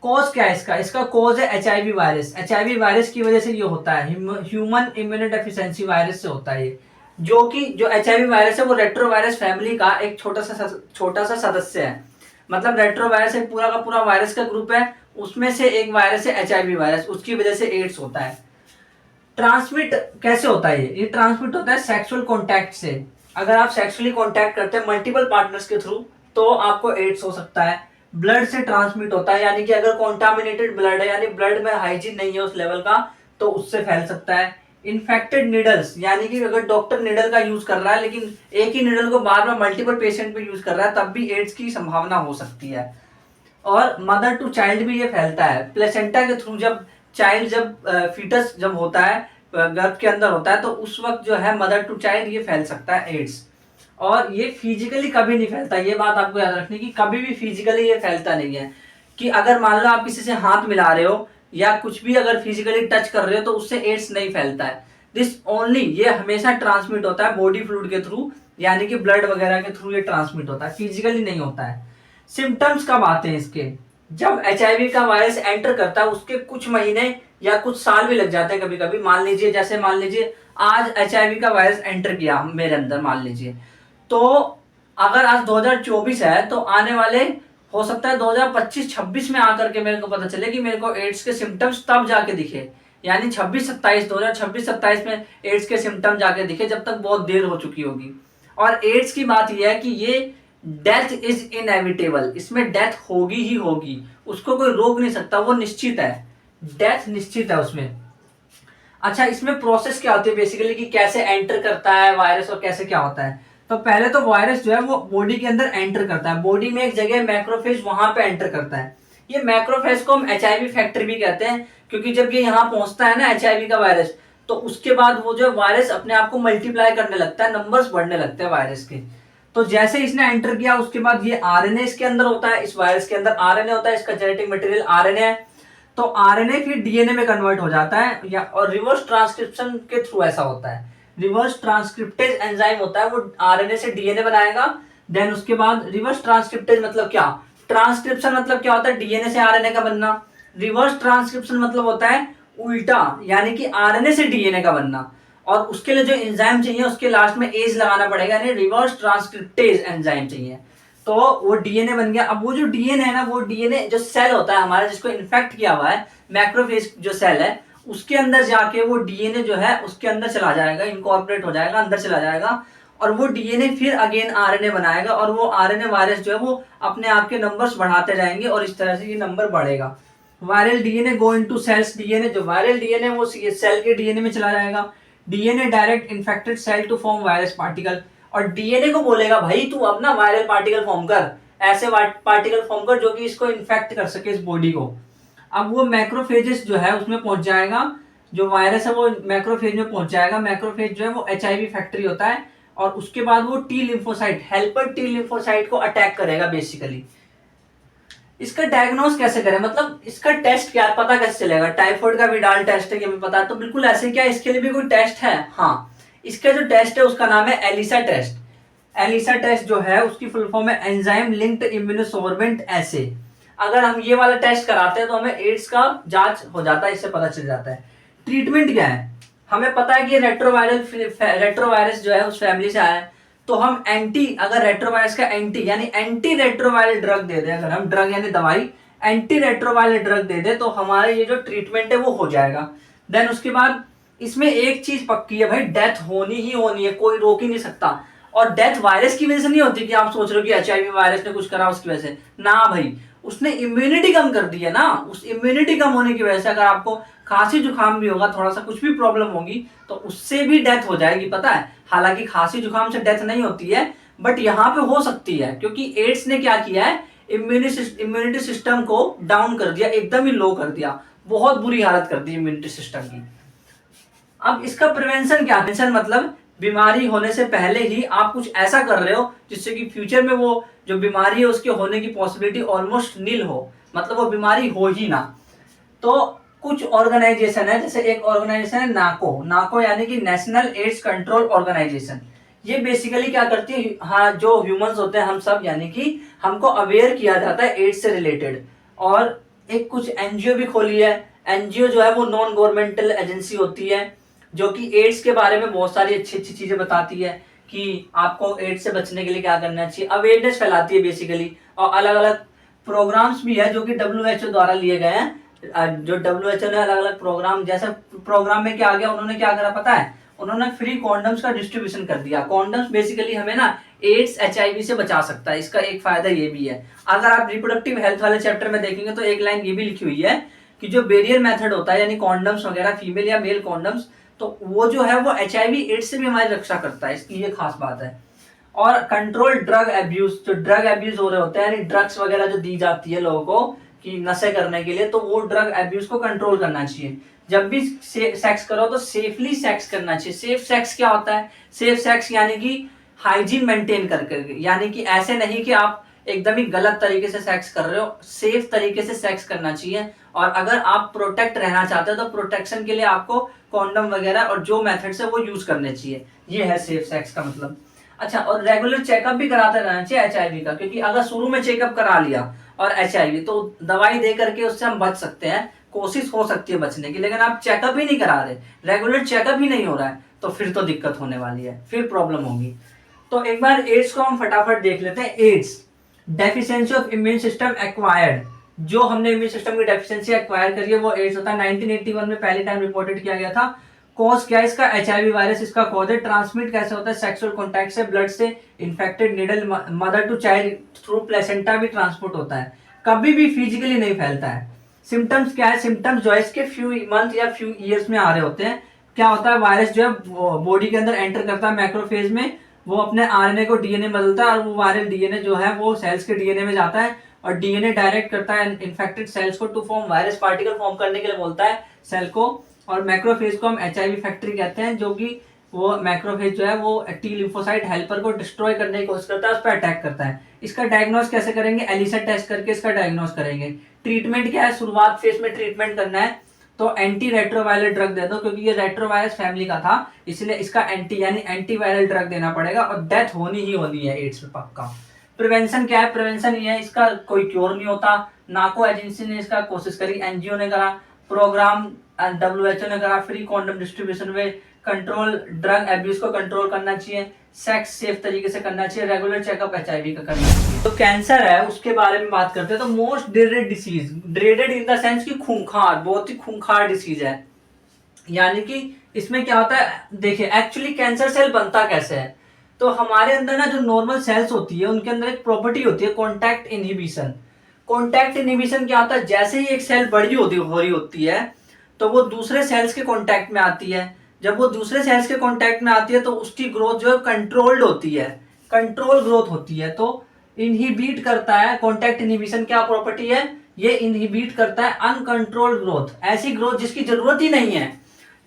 कॉज क्या है इसका? इसका कॉज है एचआईवी वायरस। एचआईवी वायरस की वजह से ये होता है, ह्यूमन इम्यूनो डेफिशिएंसी वायरस से होता है ये। जो एचआईवी वायरस है वो रेट्रोवायरस फैमिली का एक छोटा सा सदस्य है। मतलब रेट्रोवायरस एक पूरा का पूरा वायरस का ग्रुप है, उसमें से एक वायरस है एचआईवी वायरस, उसकी वजह से एड्स होता है। ट्रांसमिट कैसे होता है? ये ट्रांसमिट होता है सेक्सुअल कॉन्टैक्ट से। अगर आप सेक्सुअली कॉन्टैक्ट करते हैं मल्टीपल पार्टनर्स के थ्रू तो आपको एड्स हो सकता है। ब्लड से ट्रांसमिट होता है, यानी कि अगर कॉन्टामिनेटेड ब्लड है, यानी ब्लड में हाइजीन नहीं है उस लेवल का, तो उससे फैल सकता है। इन्फेक्टेड निडल्स, यानी कि अगर डॉक्टर निडल का यूज कर रहा है लेकिन एक ही निडल को बार बार मल्टीपल पेशेंट पे यूज कर रहा है, तब भी एड्स की संभावना हो सकती है। और मदर टू चाइल्ड भी ये फैलता है, प्लेसेंटा के थ्रू। जब फीटस जब होता है, गर्भ के अंदर होता है, तो उस वक्त जो है मदर टू चाइल्ड ये फैल सकता है एड्स। और ये फिजिकली कभी नहीं फैलता, ये बात आपको याद रखनी कि कभी भी फिजिकली ये फैलता नहीं है। कि अगर मान लो आप किसी से हाथ मिला रहे हो या कुछ भी अगर फिजिकली टच कर रहे हो तो उससे एड्स नहीं फैलता है। दिस ओनली, ये हमेशा ट्रांसमिट होता है बॉडी फ्लूइड के थ्रू, यानी कि ब्लड वगैरह के थ्रू ये ट्रांसमिट होता है, फिजिकली नहीं होता है। सिम्टम्स कब आते हैं इसके? जब एचआईवी का वायरस एंटर करता है उसके कुछ महीने या कुछ साल भी लग जाते हैं कभी कभी। मान लीजिए आज एचआईवी का वायरस एंटर किया मेरे अंदर, मान लीजिए, तो अगर आज 2024 है तो आने वाले हो सकता है 2025-26 में आकर के मेरे को पता चले कि मेरे को एड्स के सिम्टम्स तब जाके दिखे। यानी 2026-27 में एड्स के सिम्टम जाके दिखे, जब तक बहुत देर हो चुकी होगी। और एड्स की बात यह है कि ये डेथ इज इनएविटेबल, इसमें डेथ होगी ही होगी, उसको कोई रोक नहीं सकता, वो निश्चित है, डेथ निश्चित है उसमें। अच्छा, इसमें प्रोसेस क्या होती है बेसिकली कि कैसे एंटर करता है वायरस और कैसे क्या होता है? तो पहले तो वायरस जो है वो बॉडी के अंदर एंटर करता है। बॉडी में एक जगह मैक्रोफेज, वहां पे एंटर करता है। ये मैक्रोफेज को हम एचआईवी फैक्टर भी कहते हैं, क्योंकि जब ये यहाँ पहुंचता है ना एचआईवी का वायरस, तो उसके बाद वो जो वायरस अपने आप को मल्टीप्लाई करने लगता है, नंबर्स बढ़ने लगते हैं वायरस के। तो जैसे इसने एंटर किया उसके बाद ये आरएनए इसके अंदर होता है, इस वायरस के अंदर आरएनए होता है, इसका जेनेटिक मटेरियल आरएनए है। तो आरएनए फिर डीएनए में कन्वर्ट हो जाता है, या और रिवर्स ट्रांसक्रिप्शन के थ्रू ऐसा होता है। रिवर्स ट्रांसक्रिप्टेज एंजाइम होता है, वो आरएनए से डीएनए बनाएगा। देन उसके बाद रिवर्स ट्रांसक्रिप्टेज मतलब क्या? ट्रांसक्रिप्शन मतलब क्या होता है? डीएनए से आरएनए का बनना। रिवर्स ट्रांसक्रिप्शन मतलब होता है उल्टा, यानी कि आरएनए से डीएनए का बनना। और उसके लिए जो एंजाइम चाहिए उसके लास्ट में एज लगाना पड़ेगा, यानी रिवर्स ट्रांसक्रिप्टेज एंजाइम चाहिए। तो वो डीएनए बन गया। अब वो जो डीएनए है ना, वो डीएनए जो सेल होता है हमारा जिसको इन्फेक्ट किया हुआ है, मैक्रोफेज जो सेल है, उसके अंदर जाके वो डीएनए जो है उसके अंदर चला जाएगा, इनकॉर्पोरेट हो जाएगा, अंदर चला जाएगा। और वो डीएनए फिर अगेन आरएनए बनाएगा, और वो आरएनए वायरस जो है वो अपने आप के नंबर्स बढ़ाते जाएंगे, और इस तरह से ये नंबर बढ़ेगा। Viral DNA go into cells DNA, जो वायरल डीएनए वो सेल के डीएनए में चला जाएगा। DNA direct infected cell to form virus particle, और डीएनए को बोलेगा भाई तू अपना वायरल पार्टिकल फॉर्म कर, ऐसे पार्टिकल फॉर्म कर जो कि इसको इन्फेक्ट कर सके, इस बॉडी को। अब वो मैक्रोफेजेस जो है उसमें पहुंच जाएगा, जो वायरस है वो मैक्रोफेज में पहुंच जाएगा। मैक्रोफेज जो है वो एचआईवी फैक्ट्री होता है, और उसके बाद वो T lymphocyte, helper T lymphocyte को अटैक करेगा बेसिकली। इसका डायग्नोस कैसे करें, मतलब इसका टेस्ट क्या पता कैसे चलेगा? टाइफाइड का विडाल टेस्ट है, ये हमें पता है, तो बिल्कुल ऐसे क्या इसके लिए भी कोई टेस्ट है? हाँ, इसका जो टेस्ट है उसका नाम है एलिसा टेस्ट। एलिसा टेस्ट जो है उसकी फुल फॉर्म है एंजाइम लिंक्ड इम्यूनोसोर्बेंट एसे। अगर हम ये वाला टेस्ट कराते हैं तो हमें एड्स का जांच हो जाता है, इससे पता चल जाता है। ट्रीटमेंट क्या है? हमें पता है कि रेट्रोवायरस जो है उस फैमिली से आया है, तो हम अगर रेट्रोवायरस का यानी एंटी रेट्रोवायरल ड्रग दे दें, अगर हम ड्रग यानी दवाई एंटी रेट्रोवायरल ड्रग दे दें, तो हमारे ये जो ट्रीटमेंट है वो हो जाएगा। देन उसके बाद इसमें एक चीज पक्की है भाई, डेथ होनी ही होनी है, कोई रोक ही नहीं सकता। और डेथ वायरस की वजह से नहीं होती कि आप सोच रहे हो कि एचआईवी वायरस ने कुछ करा उसकी वजह से, ना भाई, उसने इम्यूनिटी कम कर दी है ना। उस इम्यूनिटी कम होने की वजह से अगर आपको खांसी जुकाम भी होगा, थोड़ा सा कुछ भी प्रॉब्लम होगी, तो उससे भी डेथ हो जाएगी, पता है। हालांकि खांसी जुकाम से डेथ नहीं होती है, बट यहाँ पे हो सकती है, क्योंकि एड्स ने क्या किया है, इम्यूनिटी सिस्टम को डाउन कर दिया, एकदम ही लो कर दिया, बहुत बुरी हालत कर दी इम्यूनिटी सिस्टम की। अब इसका प्रिवेंशन क्या? प्रिवेंशन मतलब बीमारी होने से पहले ही आप कुछ ऐसा कर रहे हो जिससे कि फ्यूचर में वो जो बीमारी है उसके होने की पॉसिबिलिटी ऑलमोस्ट नील हो, मतलब वो बीमारी हो ही ना। तो कुछ ऑर्गेनाइजेशन है, जैसे एक ऑर्गेनाइजेशन है नाको, नाको यानी कि नेशनल एड्स कंट्रोल ऑर्गेनाइजेशन। ये बेसिकली क्या करती है, हाँ जो ह्यूमंस होते हैं हम सब, यानी कि हमको अवेयर किया जाता है एड्स से रिलेटेड। और एक कुछ एनजीओ भी खोली है। एनजीओ जो है वो नॉन गवर्नमेंटल एजेंसी होती है जो कि एड्स के बारे में बहुत सारी अच्छी अच्छी चीजें बताती है कि आपको एड्स से बचने के लिए क्या करना चाहिए, अवेयरनेस फैलाती है बेसिकली। और अलग अलग प्रोग्राम्स भी है जो कि WHO द्वारा लिए गए हैं। जो WHO ने अलग अलग प्रोग्राम, जैसे प्रोग्राम में क्या आ गया, उन्होंने क्या करा पता है, उन्होंने फ्री कॉन्डम्स का डिस्ट्रीब्यूशन कर दिया। कॉन्डम्स बेसिकली हमें ना एड्स HIV से बचा सकता है, इसका एक फायदा ये भी है। अगर आप रिप्रोडक्टिव हेल्थ वाले चैप्टर में देखेंगे तो एक लाइन ये भी लिखी हुई है कि जो बैरियर मेथड होता है यानी कॉन्डम्स वगैरह, फीमेल या मेल कॉन्डम्स, तो वो जो है वो HIV एड्स से भी हमारी रक्षा करता है, इसकी ये खास बात है। और कंट्रोल ड्रग एब्यूज, जो ड्रग एब्यूज हो रहे होते हैं यानी ड्रग्स वगैरह जो दी जाती है लोगों को कि नशे करने के लिए, तो वो ड्रग एब्यूज को कंट्रोल करना चाहिए। जब भी सेक्स करो तो सेफली सेक्स करना चाहिए। सेफ सेक्स क्या होता है, सेफ सेक्स यानी कि हाइजीन मेंटेन करके, यानी कि ऐसे नहीं कि आप एकदम ही गलत तरीके से सेक्स कर रहे हो, सेफ तरीके से सेक्स करना चाहिए। और अगर आप प्रोटेक्ट रहना चाहते हो तो प्रोटेक्शन के लिए आपको कॉन्डम वगैरह और जो मेथड्स है वो यूज करने चाहिए। ये है सेफ सेक्स का मतलब। अच्छा, और रेगुलर चेकअप भी कराते रहना चाहिए HIV का, क्योंकि अगर शुरू में चेकअप करा लिया और HIV, तो दवाई दे करके उससे हम बच सकते हैं, कोशिश हो सकती है बचने की। लेकिन आप चेकअप ही नहीं करा रहे, रेगुलर चेकअप ही नहीं हो रहा है, तो फिर तो दिक्कत होने वाली है, फिर प्रॉब्लम होगी। तो एक बार एड्स को हम फटाफट देख लेते हैं। AIDS, deficiency of immune system acquired, जो हमने इम्यून सिस्टम की डेफिशिएंसी एक्वायर करी है वो एड्स होता है। 1981 में पहली टाइम रिपोर्टेड किया गया था। कॉज क्या है इसका, HIV वायरस इसका कॉज है। ट्रांसमिट कैसे होता है, सेक्सुअल कॉन्टैक्ट से, ब्लड से, infected needle, mother to child through placenta भी ट्रांसपोर्ट होता है, कभी भी फिजिकली नहीं फैलता है। सिम्टम्स क्या है, सिम्टम्स जो है इसके फ्यू मंथ या फ्यू ईयर्स में आ रहे होते हैं। क्या होता है, वायरस जो है बॉडी के अंदर एंटर करता है मैक्रोफेज में, वो अपने RNA को DNA बदलता है और वो वायरल DNA जो है वो सेल्स के DNA में जाता है और DNA डायरेक्ट करता है इन्फेक्टेड सेल्स को to form virus particle, form करने के लिए बोलता है सेल को। और मैक्रोफेज को हम HIV फैक्ट्री कहते हैं, जो कि वो मैक्रोफेज जो है वो T लिम्फोसाइट हेल्पर को डिस्ट्रॉय करने की कोशिश करता है, उस पर अटैक करता है। इसका डायग्नोस कैसे करेंगे, एलिसा टेस्ट करके इसका डायग्नोस करेंगे। ट्रीटमेंट क्या है, शुरुआत फेज में ट्रीटमेंट करना है तो एंटी रेट्रोवायरल ड्रग दे दो, क्योंकि ये रेट्रोवायरस फैमिली का था, इसलिए इसका एंटीवायरल ड्रग देना पड़ेगा और डेथ होनी ही होनी है एड्स में पक्का। प्रिवेंशन क्या है, प्रिवेंशन ये है, इसका कोई क्योर नहीं होता। नाको एजेंसी ने इसका कोशिश करी, NGO ने करा, प्रोग्राम WHO ने करा, फ्री कॉन्डम डिस्ट्रीब्यूशन में, कंट्रोल ड्रग एब्यूज को कंट्रोल करना चाहिए, सेक्स सेफ तरीके से करना चाहिए, रेगुलर चेकअप HIV का करना चाहिए। तो कैंसर है उसके बारे में बात करते हैं। तो most dreaded disease, dreaded in the sense की खूंखार, बहुत ही खूंखार डिसीज है। यानी कि इसमें क्या होता है, देखिए एक्चुअली कैंसर सेल बनता कैसे है, तो हमारे अंदर ना जो नॉर्मल सेल्स होती है उनके अंदर एक प्रॉपर्टी होती है कॉन्टैक्ट इनहिबिशन। कॉन्टैक्ट इनहिबिशन क्या होता है, जैसे ही एक सेल बड़ी हो रही होती है तो वो दूसरे सेल्स के कॉन्टैक्ट में आती है। जब वो दूसरे सेल्स के कॉन्टैक्ट में आती है तो उसकी ग्रोथ जो है कंट्रोल्ड होती है, कंट्रोल ग्रोथ होती है। तो इनहिबिट करता है, कॉन्टैक्ट इनहिबिशन क्या प्रॉपर्टी है, ये इनहिबिट करता है अनकंट्रोल्ड ग्रोथ, ऐसी ग्रोथ जिसकी जरूरत ही नहीं है,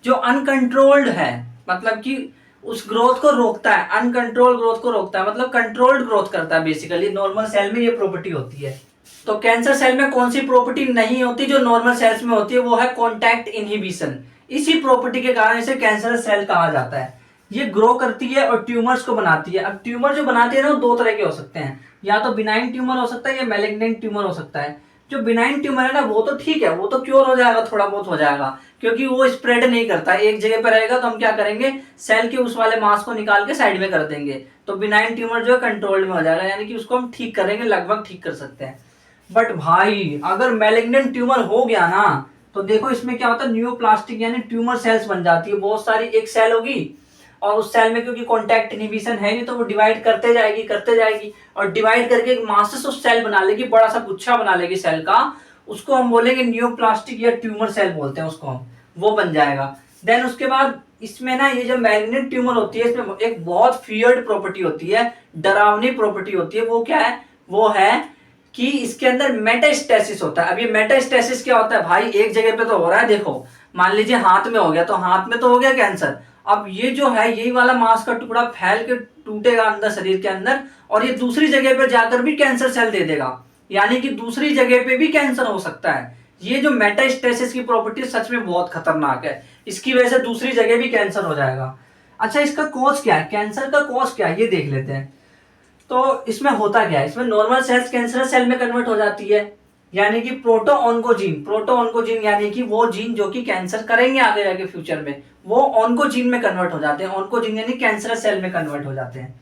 जो अनकंट्रोल्ड है, मतलब कि उस ग्रोथ को रोकता है, अनकंट्रोल्ड ग्रोथ को रोकता है, मतलब कंट्रोल्ड ग्रोथ करता है। बेसिकली नॉर्मल सेल में ये प्रॉपर्टी होती है। तो कैंसर सेल में कौन सी प्रॉपर्टी नहीं होती जो नॉर्मल सेल्स में होती है, वो है कॉन्टैक्ट इनहिबिशन। इसी प्रॉपर्टी के कारण इसे कैंसर सेल कहा जाता है। ये ग्रो करती है और ट्यूमर्स को बनाती है। अब ट्यूमर जो बनाती है ना वो दो तरह के हो सकते हैं, या तो बिनाइन ट्यूमर हो सकता है या मैलिग्नेंट ट्यूमर हो सकता है। जो बिनाइन ट्यूमर है ना वो तो ठीक है, वो तो क्योर हो जाएगा, थोड़ा बहुत हो जाएगा, क्योंकि वो स्प्रेड नहीं करता, एक जगह पर रहेगा। तो हम क्या करेंगे, सेल के उस वाले मास को निकाल के साइड में कर देंगे, तो बिनाइन ट्यूमर जो है कंट्रोल्ड में हो जाएगा, यानी कि उसको हम ठीक करेंगे, लगभग ठीक कर सकते हैं। बट भाई अगर मैलिग्नेंट ट्यूमर हो गया ना तो देखो इसमें क्या होता है, न्यूप्लास्टिक यानी ट्यूमर सेल्स बन जाती है, बहुत सारी। एक सेल होगी और उस सेल में क्योंकि कॉन्टैक्ट इनहिबिशन है नहीं तो वो डिवाइड करते जाएगी और डिवाइड करके एक मास्टर ऑफ सेल बना लेगी, बड़ा सा गुच्छा बना लेगी सेल का, उसको हम बोलेंगे न्यूप्लास्टिक या ट्यूमर सेल बोलते हैं उसको हम, वो बन जाएगा। देन उसके बाद इसमें ना ये जो मैलिग्नेंट ट्यूमर होती है इसमें एक बहुत फियर्ड प्रॉपर्टी होती है, डरावनी प्रॉपर्टी होती है। वो क्या है, वो है कि इसके अंदर मेटास्टेसिस होता है। अब ये मेटास्टेसिस क्या होता है भाई, एक जगह पे तो हो रहा है, देखो मान लीजिए हाथ में हो गया तो हाथ में तो हो गया कैंसर, अब ये जो है यही वाला मांस का टुकड़ा फैल के टूटेगा अंदर शरीर के अंदर, और ये दूसरी जगह पर जाकर भी कैंसर सेल दे देगा, यानी कि दूसरी जगह पे भी कैंसर हो सकता है। ये जो मेटास्टेसिस की प्रॉपर्टी सच में बहुत खतरनाक है, इसकी वजह से दूसरी जगह भी कैंसर हो जाएगा। अच्छा, इसका कॉज क्या है, कैंसर का कॉज क्या है, ये देख लेते हैं। तो इसमें होता क्या है, इसमें नॉर्मल सेल्स कैंसर सेल में कन्वर्ट हो जाती है, यानी कि प्रोटो-ऑन्कोजीन यानी कि वो जीन जो कि कैंसर करेंगे आगे जाके फ्यूचर में, वो ऑन्कोजीन में कन्वर्ट हो जाते हैं। ऑन्कोजीन यानी कैंसर सेल में कन्वर्ट हो जाते हैं।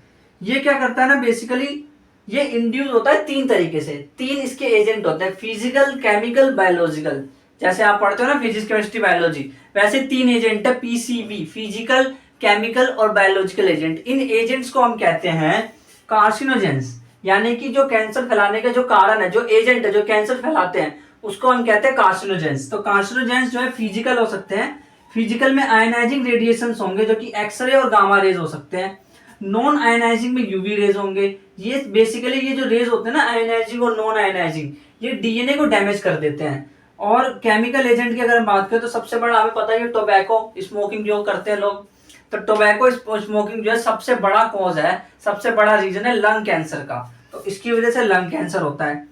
ये क्या करता है ना, बेसिकली ये इंड्यूस होता है 3 तरीके से। 3 इसके एजेंट होते हैं, फिजिकल, केमिकल, बायोलॉजिकल। जैसे आप पढ़ते हो ना फिजिक्स, केमिस्ट्री, बायोलॉजी, वैसे 3 एजेंट है पीसीबी, फिजिकल, केमिकल और बायोलॉजिकल एजेंट। इन एजेंट्स को हम कहते हैं कार्सिनोजेंस, यानी कि जो कैंसर फैलाने का जो कारण है, जो एजेंट है जो कैंसर फैलाते हैं, उसको हम कहते हैं कार्सिनोजेंस। तो कार्सिनोजेंस जो है फिजिकल हो सकते हैं, फिजिकल में आयनाइजिंग रेडिएशन होंगे जो कि एक्सरे और गामा रेज हो सकते हैं। नॉन आयनाइजिंग में यूवी रेज होंगे। ये बेसिकली ये जो रेज होते हैं ना, आयनाइजिंग और नॉन आयनाइजिंग, ये डीएनए को डैमेज कर देते हैं। और केमिकल एजेंट की अगर हम बात करें तो सबसे बड़ा हमें पता है टोबैको स्मोकिंग जो करते हैं लोग, तो टोबैको स्मोकिंग जो है सबसे बड़ा कॉज है, सबसे बड़ा रीजन है लंग कैंसर का, तो इसकी वजह से लंग कैंसर होता है।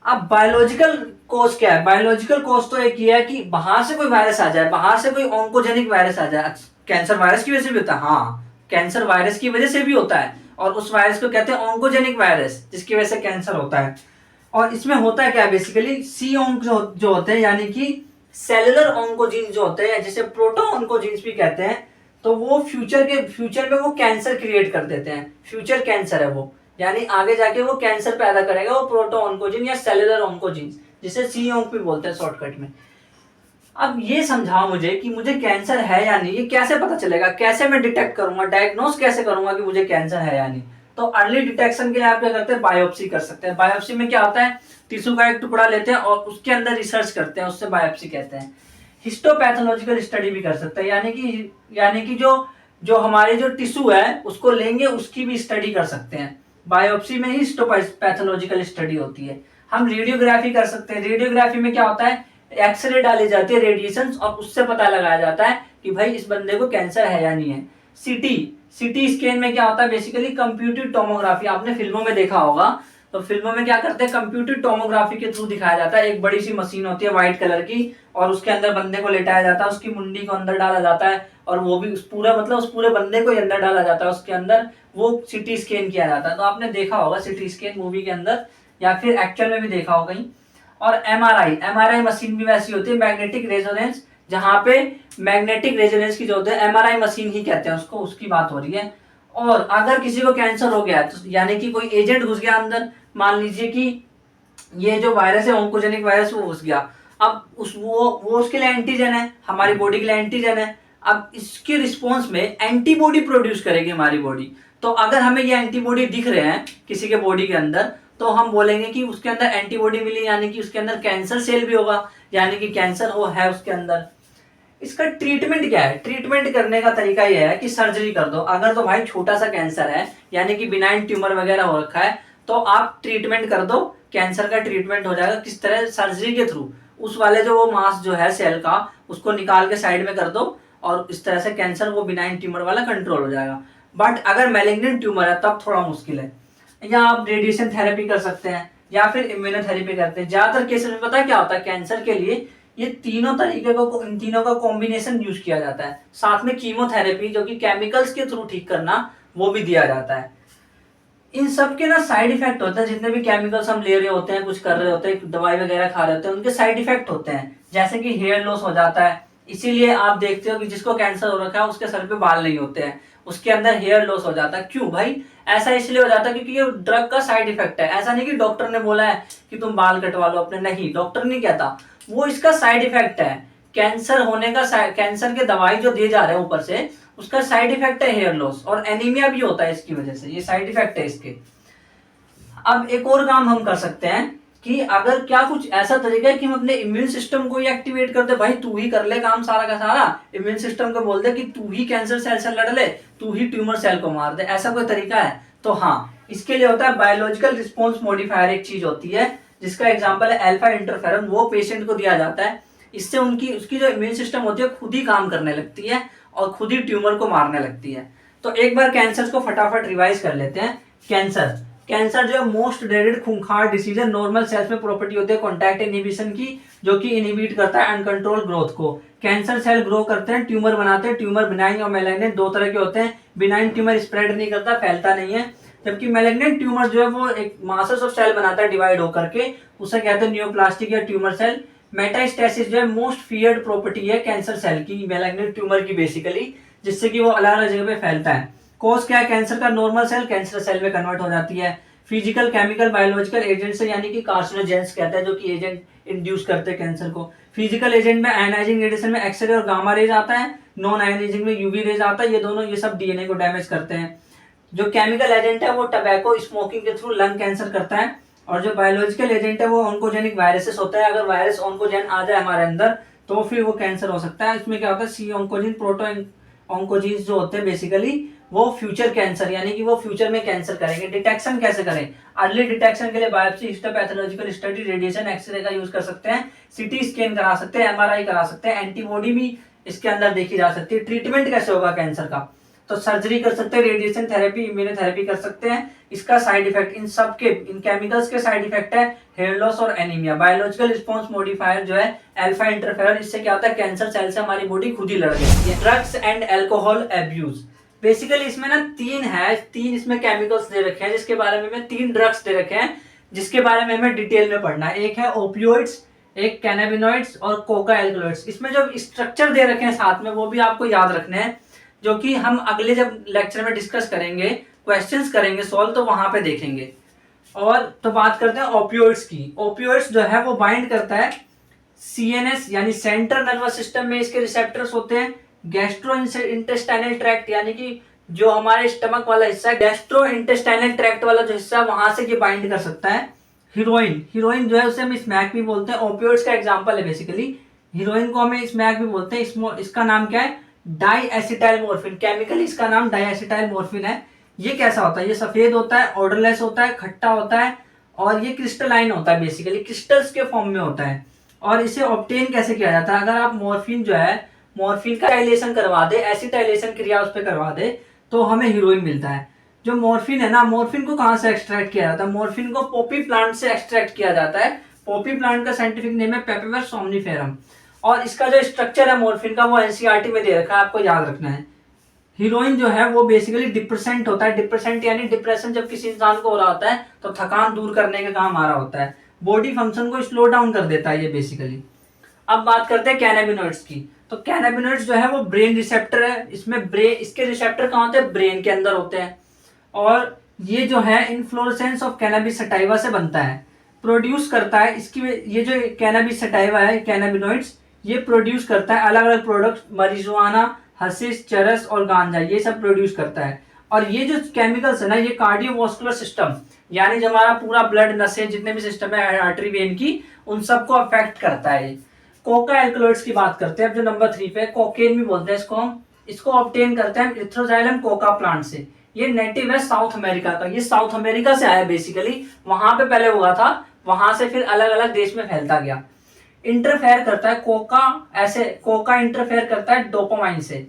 अब बायोलॉजिकल कॉज क्या है, बायोलॉजिकल कॉज तो एक ही है कि बाहर से कोई वायरस आ जाए, बाहर से कोई ऑन्कोजेनिक वायरस आ जाए। कैंसर वायरस की वजह से भी होता है, हाँ कैंसर वायरस की वजह से भी होता है, और उस वायरस को कहते हैं ऑन्कोजेनिक वायरस, जिसकी वजह से कैंसर होता है। और इसमें होता है क्या, बेसिकली सी ऑन्क जो होते हैं, यानी कि सेलुलर ऑन्कोजीन जो होते हैं, जिसे प्रोटो ऑन्कोजीन्स भी कहते हैं, तो वो फ्यूचर में वो कैंसर क्रिएट कर देते हैं। फ्यूचर कैंसर है वो, यानी आगे जाके वो कैंसर पैदा करेगा, वो प्रोटो ऑन्कोजीन या सेलुलर ऑन्कोजीन, जिसे सी ऑन्क भी बोलते हैं शॉर्टकट में। अब ये समझाओ मुझे कि मुझे कैंसर है या नहीं, ये कैसे पता चलेगा, कैसे मैं डिटेक्ट करूंगा, डायग्नोस कैसे करूंगा कि मुझे कैंसर है या नहीं। तो अर्ली डिटेक्शन के लिए आप क्या करते हैं, बायोप्सी कर सकते हैं। बायोप्सी में क्या होता है, टिश्यू का एक टुकड़ा लेते हैं और उसके अंदर रिसर्च करते हैं, उससे बायोप्सी कहते हैं। हिस्टोपैथोलॉजिकल स्टडी भी कर सकते हैं, यानी कि जो हमारे जो टिश्यू है उसको लेंगे, उसकी भी स्टडी कर सकते हैं। बायोप्सी में ही हिस्टोपैथोलॉजिकल स्टडी होती है। हम रेडियोग्राफी कर सकते हैं। रेडियोग्राफी में क्या होता है, एक्सरे डाली जाती है, रेडिएशन, और उससे पता लगाया जाता है कि भाई इस बंदे को कैंसर है या नहीं है। सीटी स्कैन में क्या होता है, बेसिकली कंप्यूटेड टोमोग्राफी, आपने फिल्मों में देखा होगा। तो फिल्मों में क्या करते हैं, कंप्यूटेड टोमोग्राफी के थ्रू दिखाया जाता है। एक बड़ी सी मशीन होती है व्हाइट कलर की, और उसके अंदर बंदे को लेटाया जाता है, उसकी मुंडी को अंदर डाला जाता है, और वो भी उस पूरे बंदे को अंदर डाला जाता है, उसके अंदर वो सिटी स्कैन किया जाता है। तो आपने देखा होगा सिटी स्कैन मूवी के अंदर, या फिर एक्चुअल में भी देखा होगा कहीं। और एमआरआई मशीन भी वैसी होती है, मैग्नेटिक रेजोनेंस, जहां पे मैग्नेटिक रेजोनेंस की जो होती है, एमआरआई मशीन ही कहते हैं उसको, उसकी बात हो रही है। और अगर किसी को कैंसर हो गया तो यानी कि कोई एजेंट घुस गया अंदर, मान लीजिए कि ये जो वायरस है ऑन्कोजेनिक वायरस, वो घुस गया, अब वो उसके लिए एंटीजन है, हमारी बॉडी के लिए एंटीजन है। अब इसके रिस्पॉन्स में एंटीबॉडी प्रोड्यूस करेगी हमारी बॉडी। तो अगर हमें ये एंटीबॉडी दिख रहे हैं किसी के बॉडी के अंदर, तो हम बोलेंगे कि उसके अंदर एंटीबॉडी मिली, यानी कि उसके अंदर कैंसर सेल भी होगा, यानी कि कैंसर वो है उसके अंदर। इसका ट्रीटमेंट क्या है, ट्रीटमेंट करने का तरीका यह है कि सर्जरी कर दो। अगर तो भाई छोटा सा कैंसर है, यानी कि बिनाइन ट्यूमर वगैरह हो रखा है, तो आप ट्रीटमेंट कर दो, कैंसर का ट्रीटमेंट हो जाएगा। किस तरह, सर्जरी के थ्रू उस वाले जो वो मास जो है सेल का, उसको निकाल के साइड में कर दो, और इस तरह से कैंसर वो बिनाइन ट्यूमर वाला कंट्रोल हो जाएगा। बट अगर मैलिग्नेंट ट्यूमर है तब थोड़ा मुश्किल है, या आप रेडिएशन थेरेपी कर सकते हैं, या फिर इम्यूनोथेरेपी करते हैं। ज्यादातर केसेस में पता है क्या होता है, कैंसर के लिए ये तीनों तरीके को, इन तीनों का कॉम्बिनेशन यूज किया जाता है। साथ में कीमोथेरेपी, जो कि केमिकल्स के थ्रू ठीक करना, वो भी दिया जाता है। इन सब के ना साइड इफेक्ट होता है, जितने भी केमिकल्स हम ले रहे होते हैं, कुछ कर रहे होते हैं, दवाई वगैरह खा रहे होते हैं, उनके साइड इफेक्ट होते हैं, जैसे कि हेयर लॉस हो जाता है। इसीलिए आप देखते हो कि जिसको कैंसर हो रखा है उसके सर पे बाल नहीं होते हैं, उसके अंदर हेयर लॉस हो जाता है। क्यों भाई, ऐसा इसलिए हो जाता है क्योंकि ये ड्रग का साइड इफेक्ट है। ऐसा नहीं कि डॉक्टर ने बोला है कि तुम बाल कटवा लो अपने, नहीं, डॉक्टर नहीं कहता, वो इसका साइड इफेक्ट है। कैंसर होने का, कैंसर के दवाई जो दिए जा रहे हैं ऊपर से, उसका साइड इफेक्ट है हेयर लॉस, और एनीमिया भी होता है इसकी वजह से, ये साइड इफेक्ट है इसके। अब एक और काम हम कर सकते हैं कि अगर क्या कुछ ऐसा तरीका है कि हम अपने इम्यून सिस्टम को ही एक्टिवेट कर दे, भाई तू ही कर ले काम सारा का सारा, इम्यून सिस्टम को बोल दे कि तू ही कैंसर सेल से लड़ ले, तू ही ट्यूमर सेल को मार दे, ऐसा कोई तरीका है? तो हाँ, इसके लिए होता है बायोलॉजिकल रिस्पॉन्स मॉडिफायर, एक चीज होती है जिसका एग्जांपल है अल्फा इंटरफेरॉन, वो पेशेंट को दिया जाता है। इससे उसकी जो इम्यून सिस्टम होती है खुद ही काम करने लगती है, और खुद ही ट्यूमर को मारने लगती है। तो एक बार कैंसर को फटाफट रिवाइज कर लेते हैं। कैंसर जो है मोस्ट ड्रेडेड खूंखार डिसीज है। नॉर्मल सेल्स में प्रॉपर्टी होती है कॉन्टैक्ट इनहिबिशन की, जो कि इनहिबिट करता है अनकंट्रोल ग्रोथ को। कैंसर सेल ग्रो करते हैं, ट्यूमर बनाते हैं। ट्यूमर बिनाइन और मैलिग्नेंट दो तरह के होते हैं। बिनाइन ट्यूमर स्प्रेड नहीं करता, फैलता नहीं है, जबकि मैलिग्नेंट ट्यूमर जो है वो एक मासेस ऑफ सेल बनाता है डिवाइड होकर के, उसे कहते हैं न्यूप्लास्टिक या ट्यूमर सेल। मेटास्टेसिस जो है मोस्ट फियर्ड प्रॉपर्टी है कैंसर सेल की, मैलिग्नेंट ट्यूमर की बेसिकली, जिससे कि वो अलग अलग जगह पे फैलता है। कॉज क्या है कैंसर का? नॉर्मल सेल कैंसर सेल में कन्वर्ट हो जाती है। फिजिकल, केमिकल, बायोलॉजिकल एजेंट से, यानी कि कार्सिनोजेंस कहते हैं, जो कि एजेंट इंड्यूस करते हैं कैंसर को। फिजिकल एजेंट में आयनाइजिंग रेडिएशन में एक्सरे और गामा रेज आता है, नॉन आयनाइजिंग में यूवी रेज आता है। ये सब डीएनए को डैमेज करते हैं। जो केमिकल एजेंट है वो टबैको स्मोकिंग के थ्रू लंग कैंसर करता है, और जो बायोलॉजिकल एजेंट है वो ऑन्कोजेनिक वायरसेस होता है। अगर वायरस ऑन्कोजेन आ जाए हमारे अंदर तो फिर वो कैंसर हो सकता है। इसमें क्या होता है, सी ऑन्कोजिन, प्रोटो ऑन्कोजीन्स जो होते हैं बेसिकली वो फ्यूचर कैंसर, यानी कि वो फ्यूचर में कैंसर करेंगे। डिटेक्शन कैसे करें? अर्ली डिटेक्शन के लिए biopsy, histopathological study, radiation, X ray का यूज कर सकते हैं, सीटी स्कैन करा सकते हैं, एमआरआई करा सकते हैं, एंटीबॉडी भी इसके अंदर देखी जा सकती है। ट्रीटमेंट कैसे होगा कैंसर का? तो सर्जरी कर सकते हैं, रेडिएशन थेरेपी, इम्यूनोथेरेपी कर सकते हैं। इसका साइड इफेक्ट, इन सब के, इन केमिकल्स के साइड इफेक्ट है हेयर लॉस और एनीमिया। बायोलॉजिकल रिस्पांस मॉडिफायर जो है अल्फा इंटरफेरॉन, इससे क्या होता है कैंसर सेल से हमारी बॉडी खुद ही लड़ लेती है। Drugs and alcohol abuse, basically इसमें ना तीन इसमें केमिकल्स दे रखे हैं, जिसके बारे में 3 ड्रग्स दे रखे हैं, जिसके बारे में हमें डिटेल में पढ़ना है। एक है ओपियोइड्स, एक कैनाबिनॉइड्स और कोका एल्कलॉइड्स। इसमें जो स्ट्रक्चर दे रखे हैं साथ में वो भी आपको याद रखने हैं, जो कि हम अगले जब लेक्चर में डिस्कस करेंगे, क्वेश्चंस करेंगे सॉल्व, तो वहां पे देखेंगे। और तो बात करते हैं ओपियोइड्स की। ओपियोइड्स जो है वो बाइंड करता है सीएनएस, यानी सेंट्रल नर्वस सिस्टम में इसके रिसेप्टर्स होते हैं। गैस्ट्रो इंटेस्टाइनल ट्रैक्ट, यानी कि जो हमारे स्टमक वाला हिस्सा है, गैस्ट्रो इंटेस्टाइनल ट्रैक्ट वाला जो हिस्सा, वहां से ये बाइंड कर सकता है। हीरोइन जो है उसे हम स्मैक भी बोलते हैं, ओपियोइड्स का एग्जांपल है बेसिकली। हीरोइन को हमें स्मैक भी बोलते हैं। इसका नाम क्या है? डाईएसिटाइल मॉर्फिन। केमिकली इसका नाम डाईएसिटाइल मॉर्फिन है। ये कैसा होता है? ये सफेद होता है, ऑर्डरलेस होता है, खट्टा होता है, और ये क्रिस्टलाइन होता है, बेसिकली क्रिस्टल्स के फॉर्म में होता है। और इसे ऑब्टेन कैसे किया जाता है? अगर आप मॉर्फिन जो है, मॉर्फिन का टाइलेशन करवा दे, एसिटाइलेशन क्रिया उस पर करवा दे, तो हमें हीरोइन मिलता है। जो मॉर्फिन है ना, मॉर्फिन को कहां से एक्सट्रैक्ट किया जाता है? मॉर्फिन को पॉपी प्लांट से एक्सट्रैक्ट किया जाता है। पॉपी प्लांट का साइंटिफिक नेम है पेपेवर सोमनिफेरम। और इसका जो स्ट्रक्चर है मॉर्फिन का वो एनसीईआरटी में दे रखा है, आपको याद रखना है। हीरोइन जो है वो बेसिकली डिप्रेसेंट होता है। डिप्रेसेंट यानी डिप्रेशन जब किसी इंसान को हो रहा होता है तो थकान दूर करने का काम आ रहा होता है, बॉडी फंक्शन को स्लो डाउन कर देता है ये बेसिकली। अब बात करते हैं कैनाबिनॉइड्स की। तो कैनाबिनॉइड्स जो है वो ब्रेन रिसेप्टर है। इसके रिसेप्टर कहाँ होते हैं? ब्रेन के अंदर होते हैं। और ये जो है इन्फ्लोरेसेंस ऑफ कैनाबिस सटाइवा से बनता है, प्रोड्यूस करता है। इसकी ये जो कैनाबिस सटाइवा है, कैनाबिनॉइड्स, ये प्रोड्यूस करता है अलग अलग प्रोडक्ट, मरिजुआना, हशीश, चरस और गांजा, ये सब प्रोड्यूस करता है। और ये जो केमिकल्स है ना, ये कार्डियोवास्कुलर सिस्टम, यानी जो हमारा पूरा ब्लड, नसें, जितने भी सिस्टम है आर्टरी वेन की, उन सबको अफेक्ट करता है। कोका एल्कलॉइड्स की बात करते हैं अब, जो नंबर 3 पे, कोकेन भी बोलते हैं इसको हम। इसको ऑब्टेन करते हैं इथ्रोजाइलम कोका प्लांट से। ये नेटिव है साउथ अमेरिका का। ये साउथ अमेरिका से आया बेसिकली, वहां पे पहले हुआ था, वहां से फिर अलग अलग देश में फैलता गया। इंटरफेयर करता है कोका इंटरफेयर करता है डोपामाइन से।